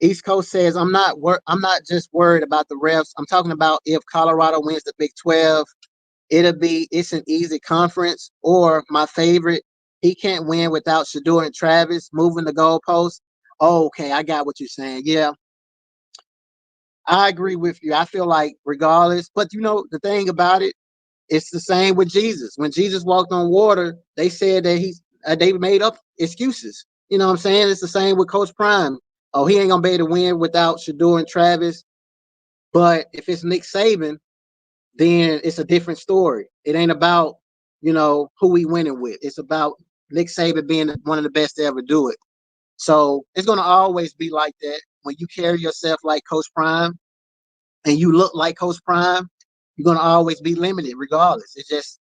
East Coast says, I'm not just worried about the refs. I'm talking about if Colorado wins the Big 12, it's an easy conference. Or my favorite, he can't win without Shador and Travis moving the goalpost. Oh, okay, I got what you're saying. Yeah, I agree with you. I feel like regardless, but the thing about it, it's the same with Jesus. When Jesus walked on water, they said that they made up excuses. You know what I'm saying? It's the same with Coach Prime. Oh, he ain't gonna be able to win without Shador and Travis. But if it's Nick Saban, then it's a different story. It ain't about, who we winning with. It's about Nick Saban being one of the best to ever do it. So it's going to always be like that. When you carry yourself like Coach Prime and you look like Coach Prime, you're going to always be limited regardless. It's just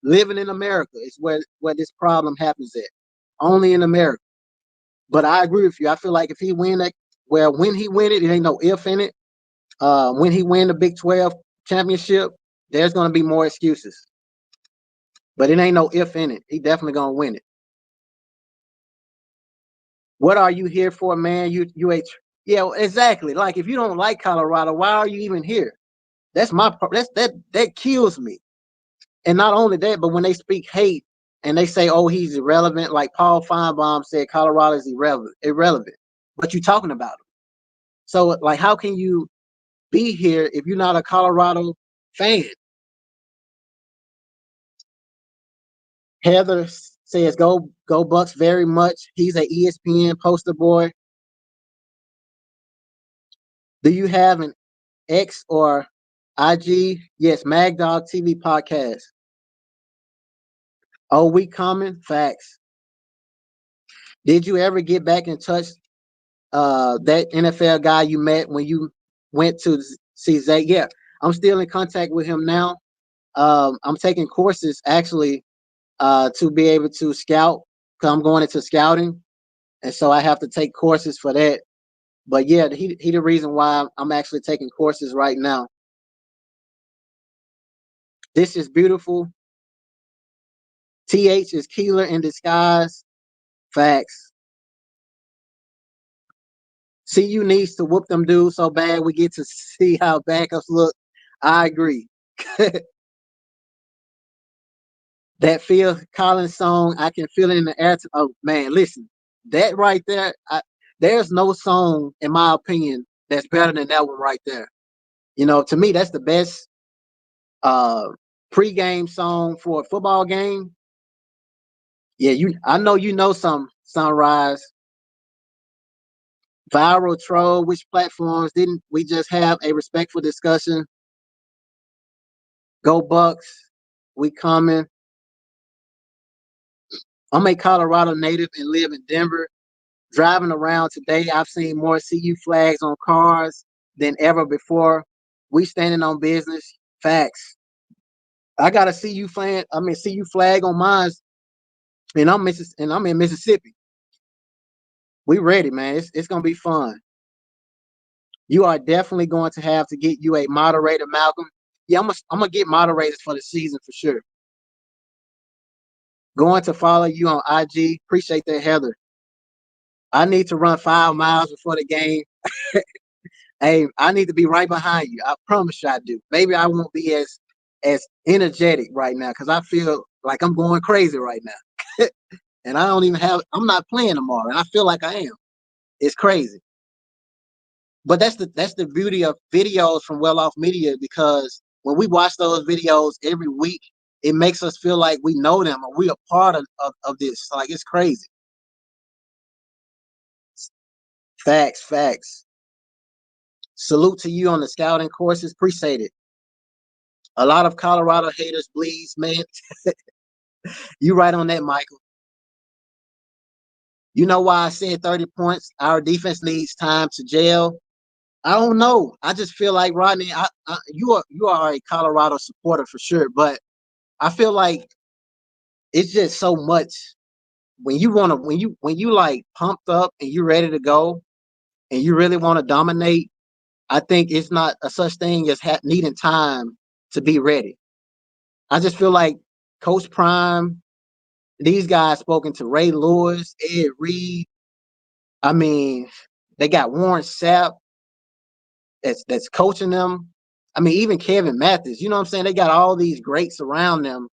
living in America is where this problem happens at. Only in America. But I agree with you. I feel like if he win that, well, when he win it, it ain't no if in it. When he win the Big 12 championship, there's going to be more excuses. But it ain't no if in it. He definitely going to win it. What are you here for, man? You ain't. Yeah, exactly. Like if you don't like Colorado, why are you even here? That kills me. And not only that, but when they speak hate and they say, "Oh, he's irrelevant," like Paul Feinbaum said, Colorado is irrelevant. But you're talking about him. So, like, how can you be here if you're not a Colorado fan? Heather says, "Go Bucks very much." He's an ESPN poster boy. Do you have an X or IG? Yes, Mag Dog TV podcast. Oh, we coming? Facts. Did you ever get back in touch that NFL guy you met when you went to see Zay? Yeah, I'm still in contact with him now. I'm taking courses actually to be able to scout because I'm going into scouting, and so I have to take courses for that. But yeah, he the reason why I'm actually taking courses right now. This is beautiful. TH is Keeler in disguise. Facts. CU needs to whoop them dudes so bad we get to see how backups look. I agree. That Phil Collins song, I can feel it in the air. Oh man, listen, that right there. There's no song, in my opinion, that's better than that one right there. To me, that's the best pregame song for a football game. Yeah, I know some Sunrise. Viral troll, which platforms didn't we just have a respectful discussion? Go Bucks, we coming. I'm a Colorado native and live in Denver. Driving around today, I've seen more CU flags on cars than ever before. We standing on business. Facts. I got a CU flag on mine, and I'm in Mississippi. We ready, man. It's gonna be fun. You are definitely going to have to get you a moderator, Malcolm. Yeah, I'm gonna get moderators for the season for sure. Going to follow you on IG. Appreciate that, Heather. I need to run 5 miles before the game. Hey, I need to be right behind you. I promise you I do. Maybe I won't be as energetic right now because I feel like I'm going crazy right now. And I'm not playing tomorrow, and I feel like I am. It's crazy. But that's the beauty of videos from Well Off Media, because when we watch those videos every week, it makes us feel like we know them or we are part of this. Like, it's crazy. Facts. Salute to you on the scouting courses. Appreciate it. A lot of Colorado haters bleeds, man. You right on that, Michael. You know why I said 30 points? Our defense needs time to gel. I don't know. I just feel like, Rodney, you are a Colorado supporter for sure, but I feel like it's just so much when you like pumped up and you're ready to go and you really want to dominate. I think it's not a such thing as needing time to be ready. I just feel like Coach Prime, these guys spoken to Ray Lewis, Ed Reed. I mean, they got Warren Sapp that's coaching them. I mean, even Kevin Mathis, you know what I'm saying? They got all these greats around them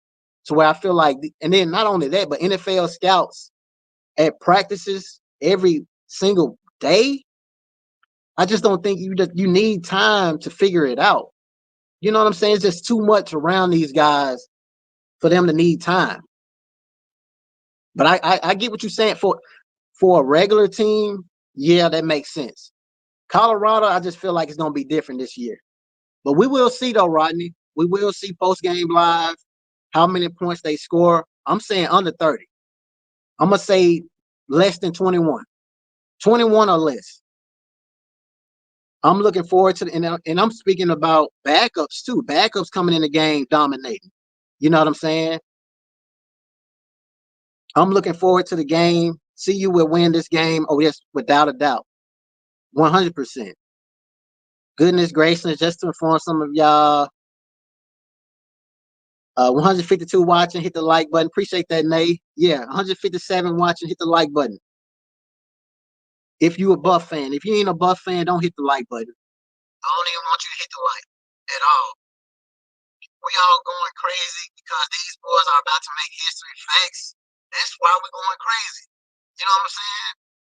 to where I feel like, and then not only that, but NFL scouts at practices every single day. I just don't think you need time to figure it out. You know what I'm saying? It's just too much around these guys for them to need time. But I get what you're saying. For a regular team, yeah, that makes sense. Colorado, I just feel like it's gonna be different this year. But we will see though, Rodney. We will see post game live how many points they score. I'm saying under 30. I'm gonna say less than 21. 21 or less. I'm looking forward to and I'm speaking about backups too. Backups coming in the game dominating. You know what I'm saying? I'm looking forward to the game. CU will win this game. Oh, yes, without a doubt. 100%. Goodness gracious, just to inform some of y'all, 152 watching, hit the like button. Appreciate that, Nay. Yeah, 157 watching, hit the like button. If you a Buff fan. If you ain't a Buff fan, don't hit the like button. I don't even want you to hit the like at all. We all going crazy because these boys are about to make history. Facts. That's why we're going crazy. You know what I'm saying?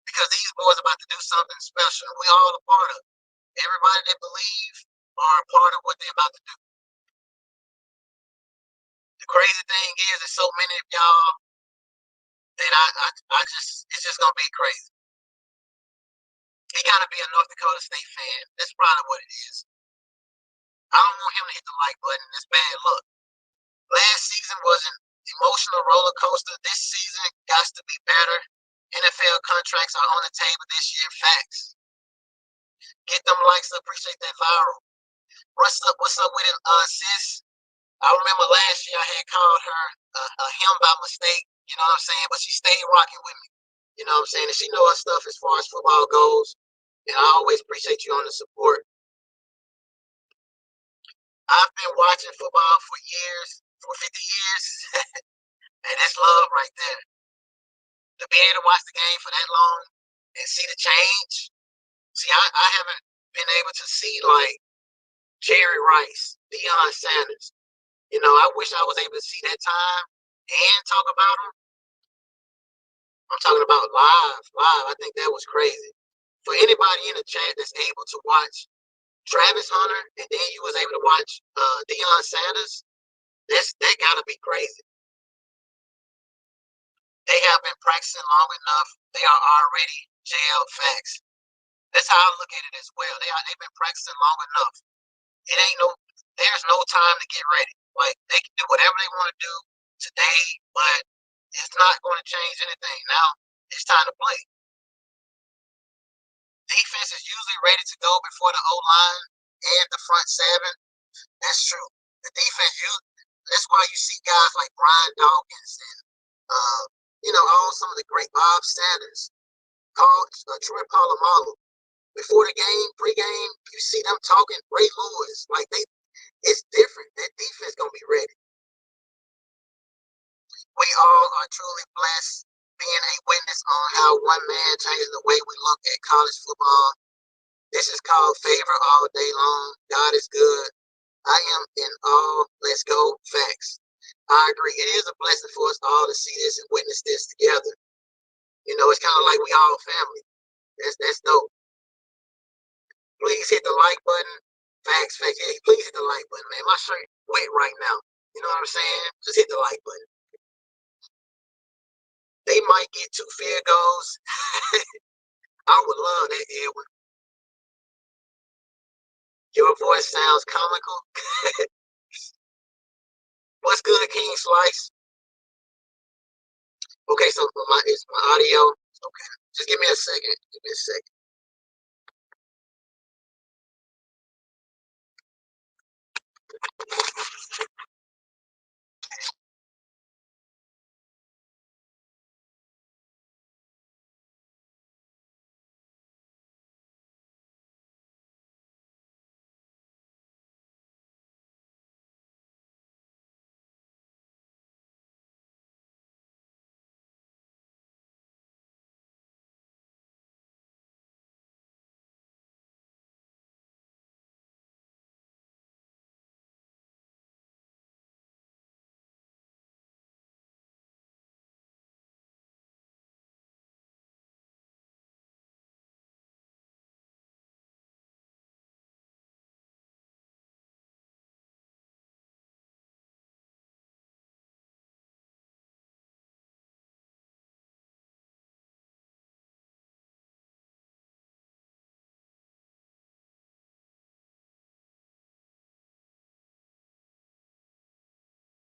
Because these boys are about to do something special. We all a part of it. Everybody that believe are a part of what they're about to do. The crazy thing is, there's so many of y'all that I just, it's just gonna be crazy. He gotta be a North Dakota State fan. That's probably what it is. I don't want him to hit the like button. That's bad luck. Last season was an emotional roller coaster. This season got to be better. NFL contracts are on the table this year. Facts. Get them likes. Appreciate that viral. What's up with it, sis? I remember last year I had called her a him by mistake. You know what I'm saying? But she stayed rocking with me. You know what I'm saying? And she knows her stuff as far as football goes. And I always appreciate you on the support. I've been watching football for years, for 50 years. And that's love right there. To be able to watch the game for that long and see the change. See, I haven't been able to see like Jerry Rice, Deion Sanders. You know, I wish I was able to see that time and talk about them. I'm talking about live. I think that was crazy. For anybody in the chat that's able to watch Travis Hunter and then you was able to watch Deion Sanders, that gotta be crazy. They have been practicing long enough. They are already jail facts. That's how I look at it as well. They've been practicing long enough. There's no time to get ready. Like they can do whatever they want to do today, but it's not going to change anything. Now it's time to play. Defense is usually ready to go before the O-line and the front seven. That's true. The defense, that's why you see guys like Brian Dawkins and all some of the great Bob Sanders, Troy Polamalu. Before the game, pregame, you see them talking. Ray Lewis, it's different. That defense gonna be ready. We all are truly blessed being a witness on how one man changes the way we look at college football. This is called favor all day long. God is good. I am in all. Let's go. Facts. I agree. It is a blessing for us all to see this and witness this together. It's kind of like we all family. That's dope. Please hit the like button. Facts. Yeah, please hit the like button, man. My shirt wet right now. You know what I'm saying? Just hit the like button. They might get 2 field goals. I would love that, Edwin. Your voice sounds comical. What's good, King Slice? Okay, so it's my audio. Okay, just give me a second. Give me a second.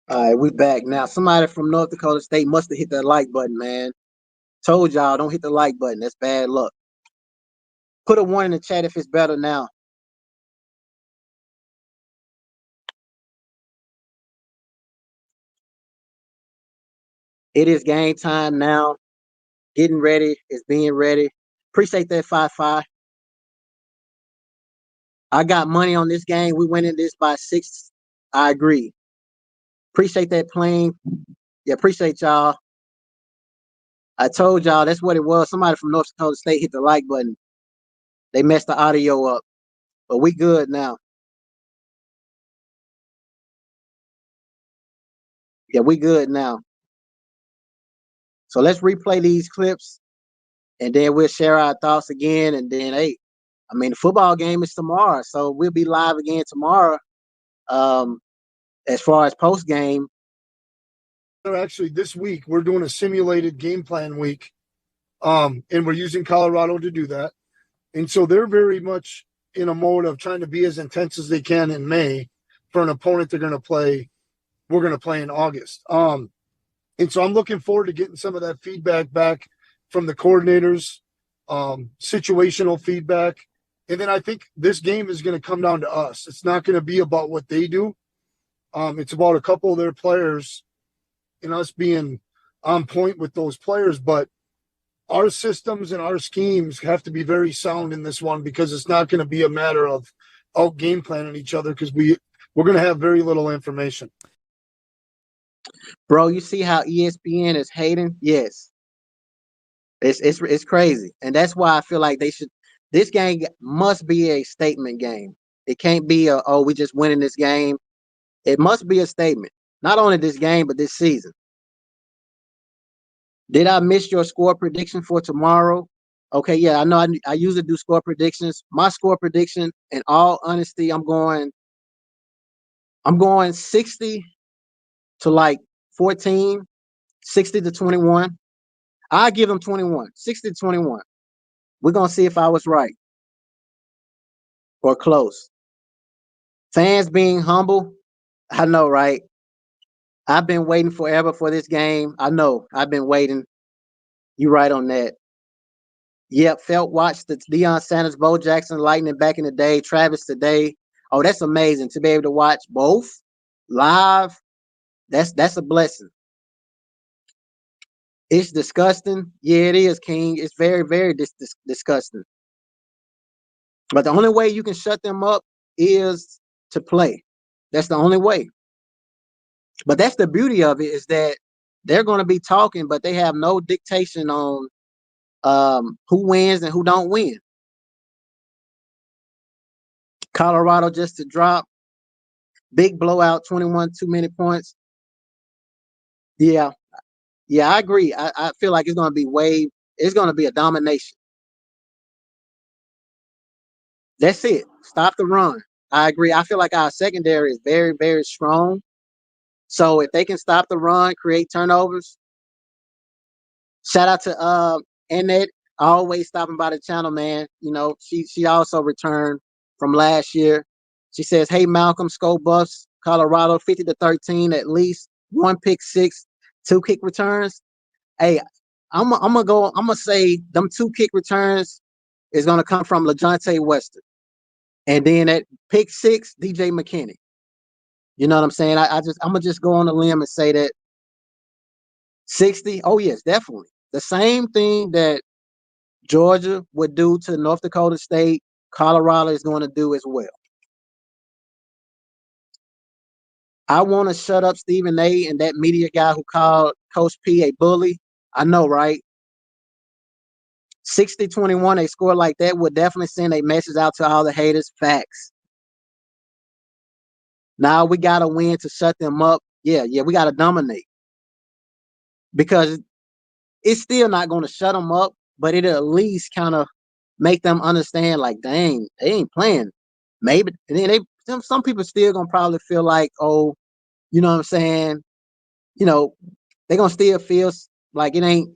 All right, we back now. Somebody from North Dakota State must have hit that like button, man. Told y'all, don't hit the like button. That's bad luck. Put a 1 in the chat if it's better now. It is game time now. Getting ready is being ready. Appreciate that 5-5. I got money on this game. We win in this by 6. I agree. Appreciate that plane. Yeah, appreciate y'all. I told y'all that's what it was. Somebody from North Dakota State hit the like button. They messed the audio up. But we good now. Yeah, we good now. So let's replay these clips and then we'll share our thoughts again. And then, hey, I mean, the football game is tomorrow. So we'll be live again tomorrow. As far as post game. Actually, this week, we're doing a simulated game plan week. And we're using Colorado to do that. And so they're very much in a mode of trying to be as intense as they can in May for an opponent we're going to play in August. And so I'm looking forward to getting some of that feedback back from the coordinators, situational feedback. And then I think this game is going to come down to us. It's not going to be about what they do. It's about a couple of their players and us being on point with those players. But our systems and our schemes have to be very sound in this one because it's not going to be a matter of out game planning each other because we're going to have very little information. Bro, you see how ESPN is hating? Yes. It's crazy. And that's why I feel like this game must be a statement game. It can't be we just winning this game. It must be a statement. Not only this game, but this season. Did I miss your score prediction for tomorrow? Okay, yeah, I know I usually do score predictions. My score prediction, in all honesty, I'm going 60 to like 14, 60 to 21. I give them 21, 60 to 21. We're going to see if I was right or close. Fans being humble, I know, right? I've been waiting forever for this game. I know, I've been waiting. You right on that. Yep, Felt watched the Deion Sanders, Bo Jackson, Lightning back in the day, Travis today. Oh, that's amazing to be able to watch both live. That's a blessing. It's disgusting. Yeah, it is, King. It's very, very disgusting. But the only way you can shut them up is to play. That's the only way. But that's the beauty of it is that they're going to be talking, but they have no dictation on who wins and who don't win. Colorado just to drop. Big blowout, 21, too many points. Yeah, I agree. I feel like it's going to be it's going to be a domination. That's it. Stop the run. I agree. I feel like our secondary is very, very strong. So if they can stop the run, create turnovers. Shout out to Annette, always stopping by the channel, man. You know, she also returned from last year. She says, "Hey Malcolm, Scope Buffs, Colorado, 50-13, at least 1 pick 6, 2 kick returns." Hey, I'm gonna say them 2 kick returns is gonna come from LaJohntay Western. And then at pick 6, DJ McKinney. You know what I'm saying? I'm gonna just go on a limb and say that 60. Oh yes, definitely. The same thing that Georgia would do to North Dakota State, Colorado is going to do as well. I want to shut up Stephen A. and that media guy who called Coach P a bully. I know, right? 60-21, a score like that would definitely send a message out to all the haters. Facts. Now we got to win to shut them up. Yeah, we got to dominate. Because it's still not going to shut them up, but it'll at least kind of make them understand, like, dang, they ain't playing. Maybe and then some people still gonna probably feel like, oh, you know what I'm saying? You know, they're gonna still feel like it ain't.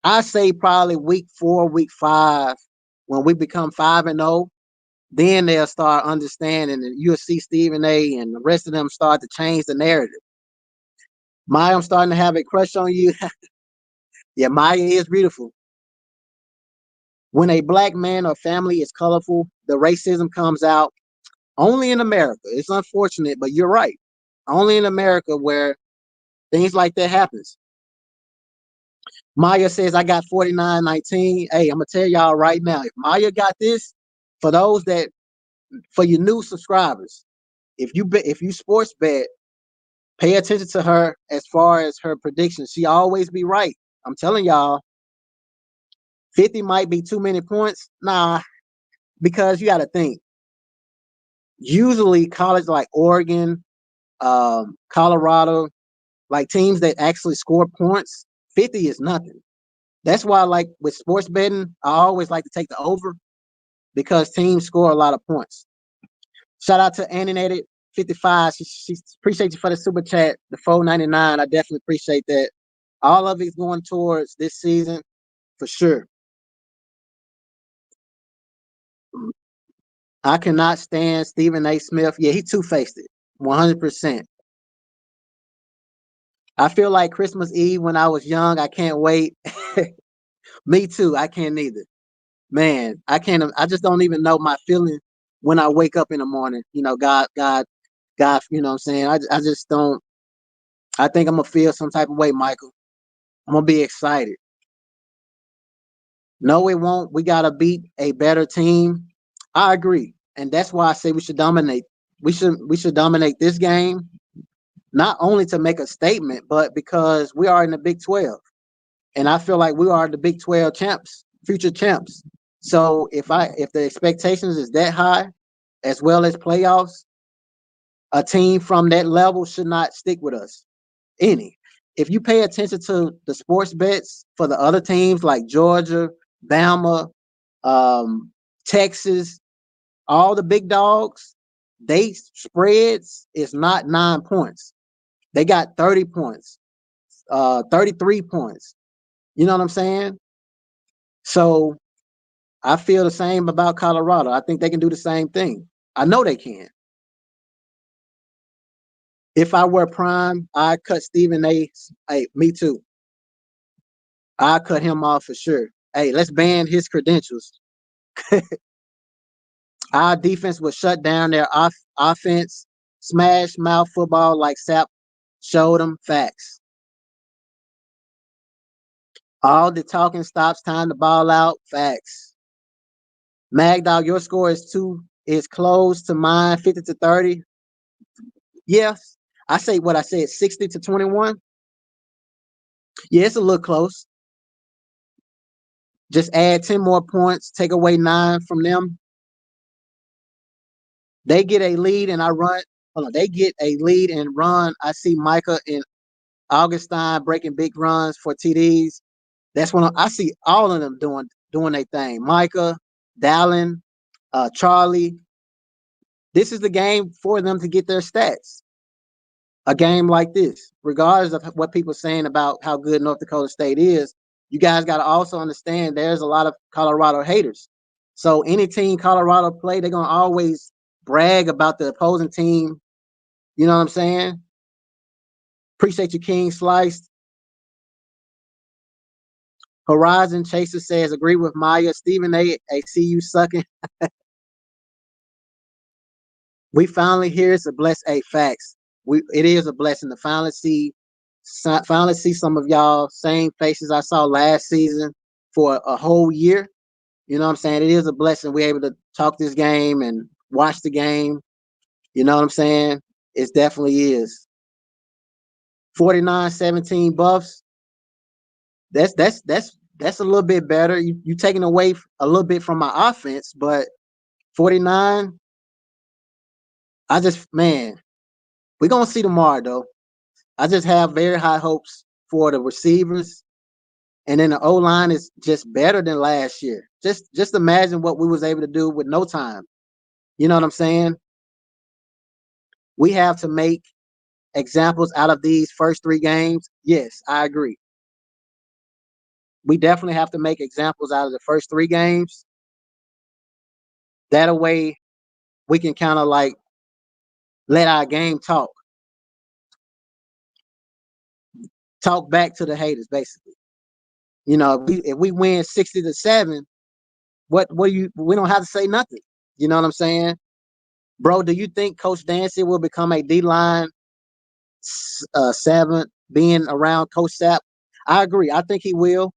I say probably week 4, week 5, when we become 5-0, then they'll start understanding, and you'll see Stephen A. and the rest of them start to change the narrative. Maya, I'm starting to have a crush on you. Yeah, Maya is beautiful. When a black man or family is colorful, the racism comes out only in America. It's unfortunate, but you're right. Only in America where things like that happens. Maya says, I got 49-19. Hey, I'm going to tell y'all right now, if Maya got this, for those that, for your new subscribers, if you sports bet, pay attention to her as far as her predictions. She always be right. I'm telling y'all, 50 might be too many points. Nah, because you got to think. Usually college like Oregon, Colorado, like teams that actually score points, 50 is nothing. That's why, like with sports betting, I always like to take the over because teams score a lot of points. Shout out to Animated 55. She appreciate you for the super chat, the 4.99. I definitely appreciate that. All of it's going towards this season for sure. I cannot stand Stephen A. Smith. Yeah, he two-faced it, 100%. I feel like Christmas Eve when I was young. I can't wait. Me too. I can't either. Man, I can't. I just don't even know my feeling when I wake up in the morning. You know, God. You know what I'm saying? I just don't. I think I'm gonna feel some type of way, Michael. I'm gonna be excited. No, it won't. We gotta beat a better team. I agree, and that's why I say we should dominate. We should dominate this game, not only to make a statement, but because we are in the Big 12, and I feel like we are the Big 12 champs, future champs. So if the expectations is that high, as well as playoffs, a team from that level should not stick with us. Any. If you pay attention to the sports bets for the other teams like Georgia, Bama, um, Texas, all the big dogs, they spreads is not 9 points. They got 30 points, 33 points. You know what I'm saying? So I feel the same about Colorado. I think they can do the same thing. I know they can. If I were Prime, I'd cut Stephen A. Hey, me too. I'd cut him off for sure. Hey, let's ban his credentials. Our defense would shut down their offense, smash mouth football like Sap showed them. Facts. All the talking stops, time to ball out. Facts. Mag Dog, your score is close to mine, 50-30. Yes. I say what I said, 60-21. Yeah, it's a little close. Just add 10 more points, take away 9 from them. They get a lead and I run. Hold on, they get a lead and run. I see Micah and Augustine breaking big runs for TDs. That's when I see all of them doing their thing. Micah, Dallin, Charlie. This is the game for them to get their stats. A game like this, regardless of what people are saying about how good North Dakota State is, you guys got to also understand there's a lot of Colorado haters. So any team Colorado play, they're going to always brag about the opposing team. You know what I'm saying? Appreciate you, King Sliced. Horizon Chaser says, agree with Maya. Stephen A. See you sucking. We finally here. It's a bless. Facts. It is a blessing to finally see some of y'all same faces I saw last season for a whole year. You know what I'm saying? It is a blessing we're able to talk this game and watch the game. You know what I'm saying? It definitely is. 49-17 Buffs. That's a little bit better. You taking away a little bit from my offense, but 49. We're gonna see tomorrow though. I just have very high hopes for the receivers. And then the O line is just better than last year. Just imagine what we was able to do with no time. You know what I'm saying? We have to make examples out of these first 3 games. Yes, I agree. We definitely have to make examples out of the first 3 games. That way we can kind of like let our game talk back to the haters, basically. You know, if we win 60-7, we don't have to say nothing. You know what I'm saying? Bro, do you think Coach Dancy will become a D-line 7 being around Coach Sapp? I agree. I think he will.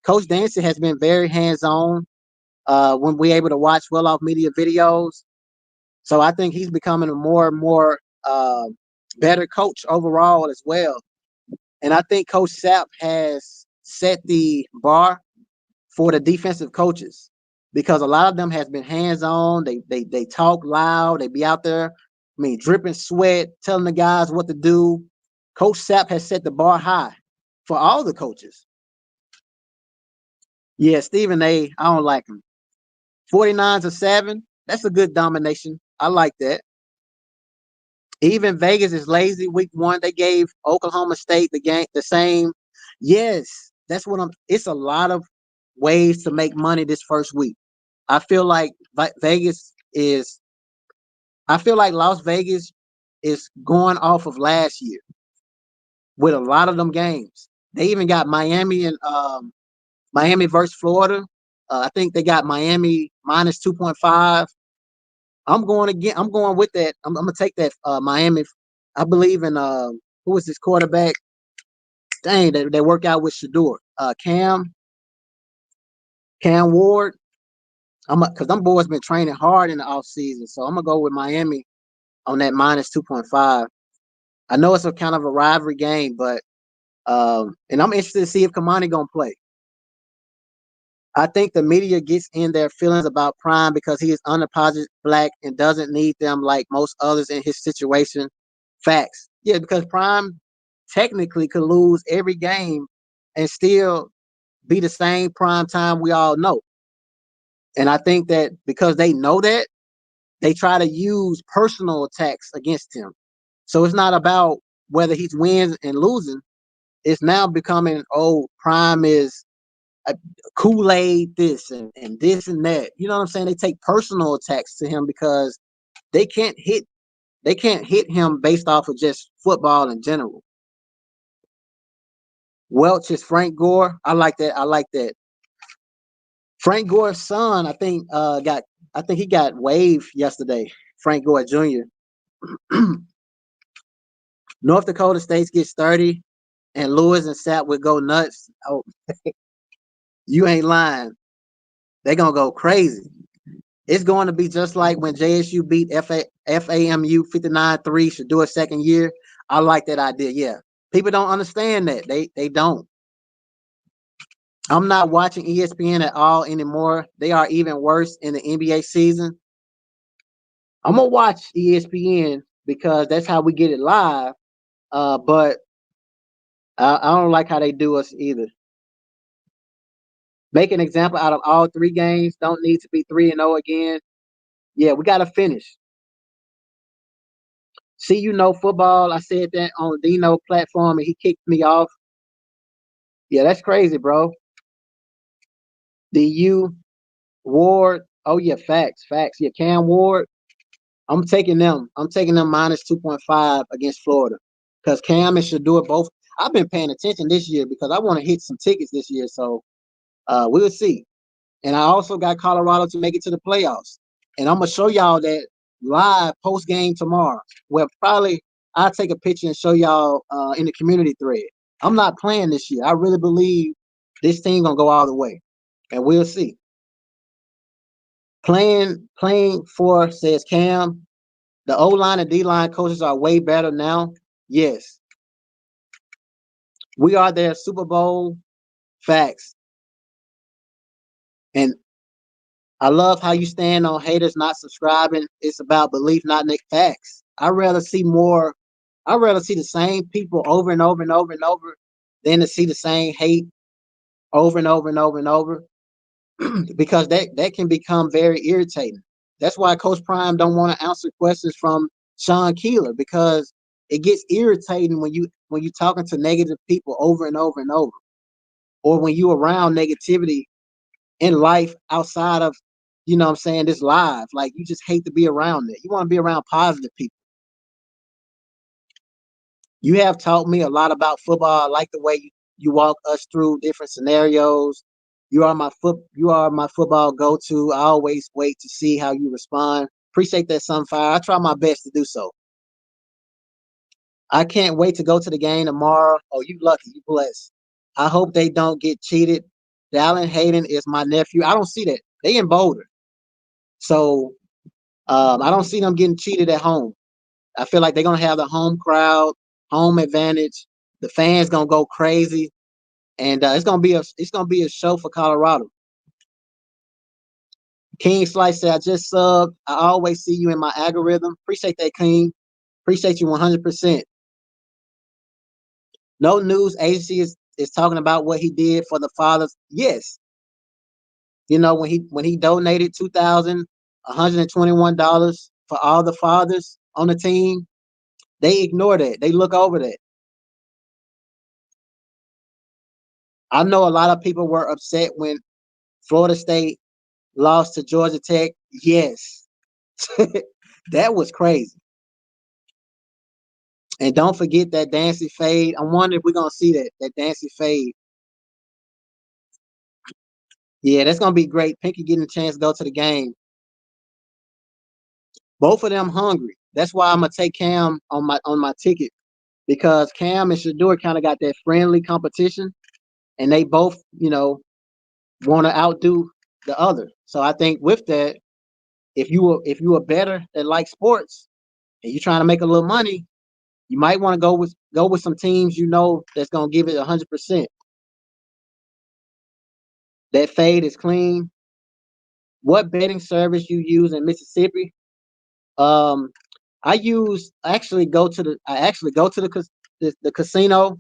Coach Dancy has been very hands-on when we're able to watch well-off media videos. So I think he's becoming a more and more better coach overall as well. And I think Coach Sapp has set the bar for the defensive coaches because a lot of them has been hands-on. They talk loud. They be out there, dripping sweat, telling the guys what to do. Coach Sapp has set the bar high for all the coaches. Yeah, Stephen A., I don't like him. 49-7, that's a good domination. I like that. Even Vegas is lazy week 1. They gave Oklahoma State the same. Yes, that's what it's a lot of ways to make money this first week. I feel like Las Vegas is going off of last year with a lot of them games. They even got Miami and Miami versus Florida. I think they got Miami minus 2.5. I'm going with that. I'm gonna take that Miami. I believe in who is this quarterback? Dang, they work out with Shador. Cam Ward. Because them boys been training hard in the offseason. So I'm gonna go with Miami on that minus 2.5. I know it's a kind of a rivalry game, but and I'm interested to see if Kamani gonna play. I think the media gets in their feelings about Prime because he is unapologetic black and doesn't need them like most others in his situation. Facts. Yeah, because Prime technically could lose every game and still be the same Prime time we all know. And I think that because they know that, they try to use personal attacks against him. So it's not about whether he's wins and losing. It's now becoming, Prime is a Kool-Aid this and this and that. You know what I'm saying? They take personal attacks to him because they can't hit him based off of just football in general. Welch is Frank Gore. I like that. Frank Gore's son, I think he got waived yesterday. Frank Gore Jr. North Dakota State gets 30, and Lewis and Sapp would go nuts. Oh, you ain't lying. They're gonna go crazy. It's going to be just like when JSU beat FAMU 59-3, should do a second year. I like that idea. Yeah. People don't understand that. They don't. I'm not watching ESPN at all anymore. They are even worse in the NBA season. I'm gonna watch ESPN because that's how we get it live. But I don't like how they do us either. Make an example out of all 3 games. Don't need to be 3-0 again. Yeah, we gotta finish. See, football. I said that on Dino platform and he kicked me off. Yeah, that's crazy, bro. DU Ward. Oh yeah, facts. Yeah, Cam Ward. I'm taking them minus 2.5 against Florida. Because Cam and Shador both. I've been paying attention this year because I want to hit some tickets this year. So we'll see. And I also got Colorado to make it to the playoffs. And I'm gonna show y'all that live post game tomorrow. Well, probably I'll take a picture and show y'all in the community thread. I'm not playing this year. I really believe this team gonna go all the way, and we'll see. Playing for, says Cam. The O-line and D-line coaches are way better now. Yes, we are their Super Bowl. Facts. And I love how you stand on haters not subscribing. It's about belief, not facts. I'd rather see the same people over and over and over and over than to see the same hate over and over and over and over because that can become very irritating. That's why Coach Prime don't want to answer questions from Sean Keeler because it gets irritating when you talking to negative people over and over and over, or when you around negativity in life outside of you know what I'm saying, this live. Like, you just hate to be around it. You want to be around positive people. You have taught me a lot about football. I like the way you walk us through different scenarios. You are my football go-to. I always wait to see how you respond. Appreciate that, Sunfire. I try my best to do so. I can't wait to go to the game tomorrow. Oh, you lucky, you blessed. I hope they don't get cheated. Dallin Hayden is my nephew. I don't see that. They in Boulder. So I don't see them getting cheated at home. I feel like they're gonna have the home crowd, home advantage. The fans gonna go crazy, and it's gonna be a show for Colorado. King Slice said, "I just subbed. I always see you in my algorithm. Appreciate that, King. Appreciate you 100%. No news agency is talking about what he did for the fathers. Yes, you know, when he donated $2,121 for all the fathers on the team, they ignore that. They look over that. I know a lot of people were upset when Florida State lost to Georgia Tech. Yes, that was crazy. And don't forget that Dancy fade. I wonder if we're gonna see that Dancy fade. Yeah, that's gonna be great. Pinky getting a chance to go to the game. Both of them hungry. That's why I'm gonna take Cam on my ticket, because Cam and Shador kind of got that friendly competition, and they both, want to outdo the other. So I think with that, if you are better that like sports and you're trying to make a little money, you might want to go with some teams that's gonna give it 100%. That fade is clean. What betting service you use in Mississippi? Um, I actually go to the casino,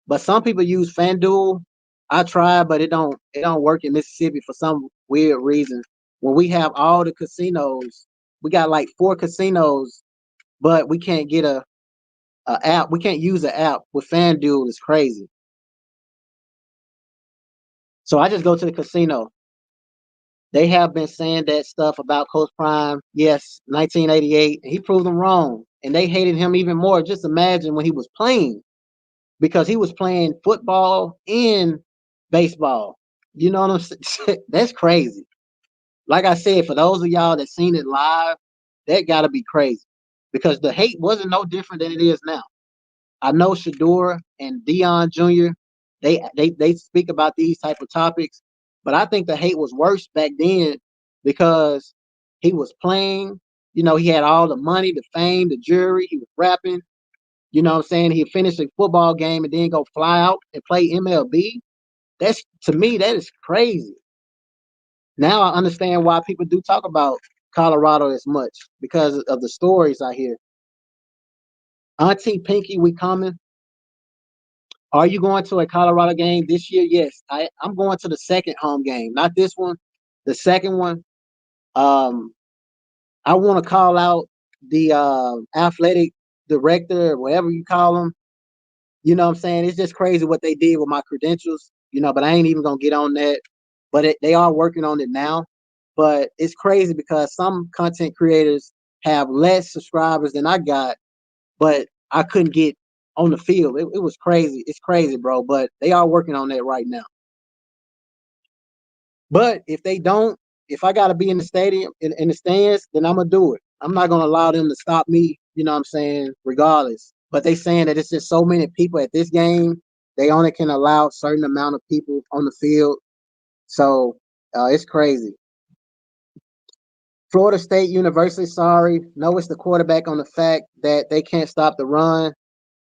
but some people use FanDuel. I try, but it don't work in Mississippi for some weird reason. When we have all the casinos, we got like 4 casinos, but we can't get a app. We can't use an app with FanDuel. It's crazy. So I just go to the casino. They have been saying that stuff about Coach Prime. Yes, 1988, and he proved them wrong. And they hated him even more. Just imagine when he was playing, because he was playing football and baseball. You know what I'm saying? That's crazy. Like I said, for those of y'all that seen it live, that got to be crazy, because the hate wasn't no different than it is now. I know Shador and Dion Jr. They speak about these type of topics, but I think the hate was worse back then because he was playing. He had all the money, the fame, the jury. He was rapping. You know what I'm saying? He finished a football game and then go fly out and play MLB. That's, to me, that is crazy. Now I understand why people do talk about Colorado as much, because of the stories I hear. Auntie Pinky, we coming. Are you going to a Colorado game this year? Yes, I'm going to the second home game, not this one, the second one. Um, I want to call out the athletic director, or whatever you call them. You know what I'm saying? It's just crazy what they did with my credentials, but I ain't even going to get on that. But they are working on it now. But it's crazy because some content creators have less subscribers than I got, but I couldn't get on the field. It was crazy. It's crazy, bro. But they are working on that right now. But if I got to be in the stadium, in the stands, then I'm going to do it. I'm not going to allow them to stop me, you know what I'm saying, regardless. But they saying that it's just so many people at this game, they only can allow a certain amount of people on the field. So it's crazy. Florida State University, sorry. No, it's the quarterback on the fact that they can't stop the run.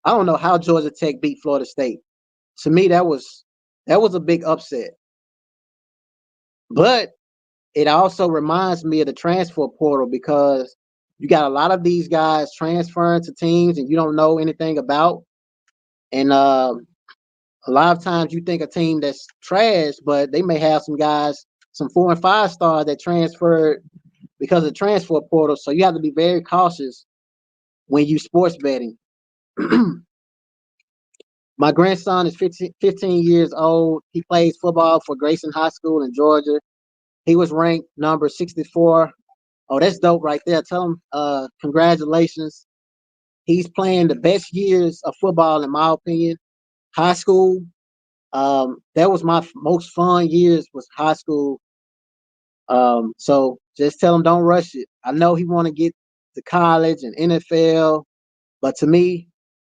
I don't know how Georgia Tech beat Florida State. To me, that was a big upset. But it also reminds me of the transfer portal, because you got a lot of these guys transferring to teams and you don't know anything about. And a lot of times you think a team that's trash, but they may have some guys, some 4 and 5 stars that transferred because of transfer portal. So you have to be very cautious when you sports betting. My grandson is 15 years old. He plays football for Grayson High School in Georgia. He was ranked number 64. Oh, that's dope right there. Tell him congratulations. He's playing the best years of football, in my opinion. High school, that was my most fun years was high school. So just tell him don't rush it. I know he want to get to college and NFL, but to me,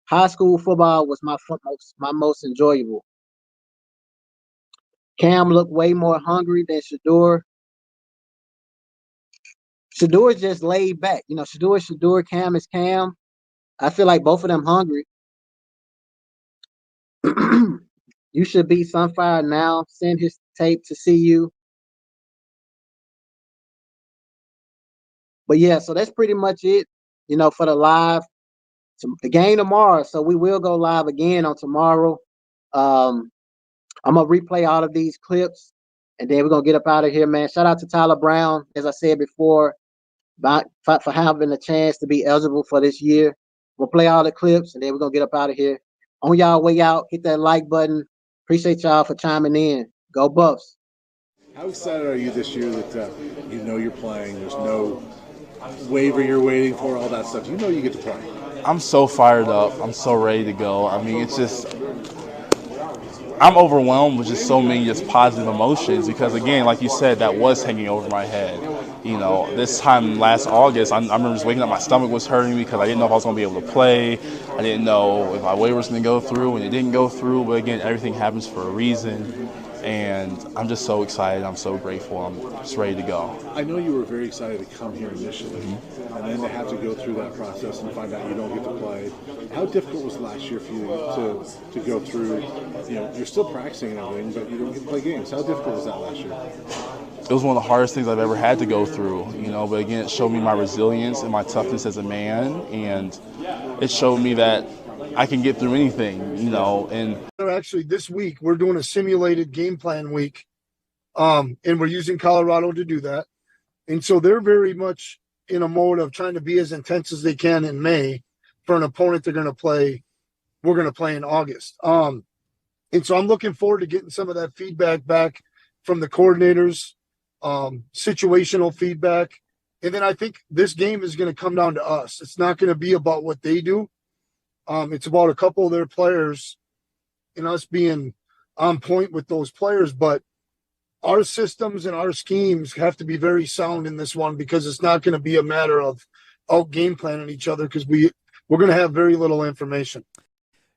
high school football was my most enjoyable. Cam looked way more hungry than Shador. Shador is just laid back. You know, Shador is Shador, Cam is Cam. I feel like both of them hungry. You should be Sunfire now. Send his tape to see you. But yeah, so that's pretty much it, for the live. The game tomorrow, so we will go live again on tomorrow. I'm gonna replay all of these clips, and then we're gonna get up out of here, man. Shout out to Tyler Brown, as I said before, for having a chance to be eligible for this year. We'll play all the clips, and then we're gonna get up out of here. On y'all way out, hit that like button. Appreciate y'all for chiming in. Go Buffs. How excited are you this year that you're playing? There's no waiver you're waiting for, all that stuff. You get to play. I'm so fired up. I'm so ready to go. I mean, it's just, I'm overwhelmed with just so many just positive emotions because, again, like you said, that was hanging over my head. This time last August, I remember just waking up, my stomach was hurting because I didn't know if I was going to be able to play. I didn't know if my waiver was going to go through, and it didn't go through. But, again, everything happens for a reason. And I'm just so excited. I'm so grateful. I'm just ready to go. I know you were very excited to come here initially, and then to have to go through that process and find out you don't get to play. How difficult was last year for you to go through? You're still practicing and everything, but you don't get to play games. How difficult was that last year? It was one of the hardest things I've ever had to go through, but again, it showed me my resilience and my toughness as a man, and it showed me that I can get through anything, and actually this week we're doing a simulated game plan week, and we're using Colorado to do that. And so they're very much in a mode of trying to be as intense as they can in May for an opponent we're going to play in August. And so I'm looking forward to getting some of that feedback back from the coordinators, situational feedback. And then I think this game is going to come down to us. It's not going to be about what they do. It's about a couple of their players and us being on point with those players. But our systems and our schemes have to be very sound in this one because it's not going to be a matter of out game planning each other because we're going to have very little information.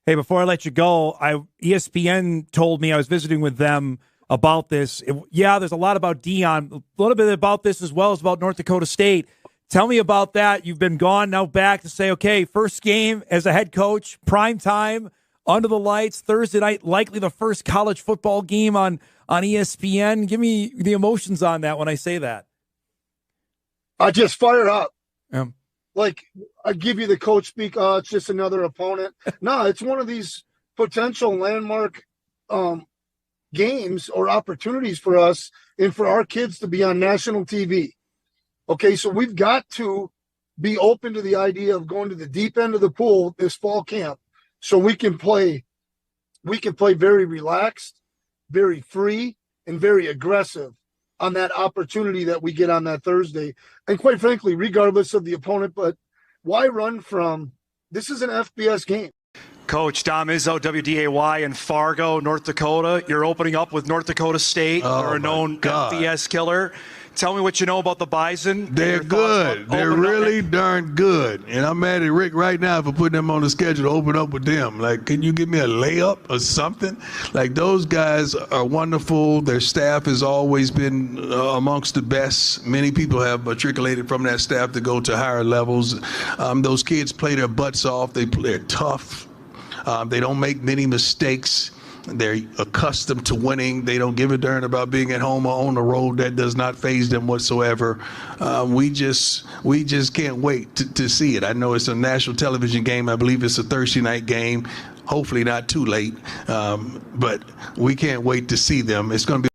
Hey, before I let you go, ESPN told me, I was visiting with them about this. There's a lot about Dion, a little bit about this as well as about North Dakota State. Tell me about that. You've been gone, now back to say, okay, first game as a head coach, prime time, under the lights, Thursday night, likely the first college football game on ESPN. Give me the emotions on that when I say that. I just fired up. Yeah. Like, I give you the coach speak, it's just another opponent. No, it's one of these potential landmark games or opportunities for us and for our kids to be on national TV. Okay, so we've got to be open to the idea of going to the deep end of the pool this fall camp so we can play very relaxed, very free, and very aggressive on that opportunity that we get on that Thursday. And quite frankly, regardless of the opponent, but why run from – this is an FBS game. Coach Dom Izzo, WDAY in Fargo, North Dakota. You're opening up with North Dakota State, or a known FBS killer. Tell me what you know about the Bison. They're good. They're really darn good. And I'm mad at Rick right now for putting them on the schedule to open up with them. Like, can you give me a layup or something? Like, those guys are wonderful. Their staff has always been amongst the best. Many people have matriculated from that staff to go to higher levels. Those kids play their butts off. They're tough. They don't make many mistakes. They're accustomed to winning. They don't give a darn about being at home or on the road. That does not faze them whatsoever. We just can't wait to see it. I know it's a national television game. I believe it's a Thursday night game. Hopefully not too late. But we can't wait to see them. It's going to be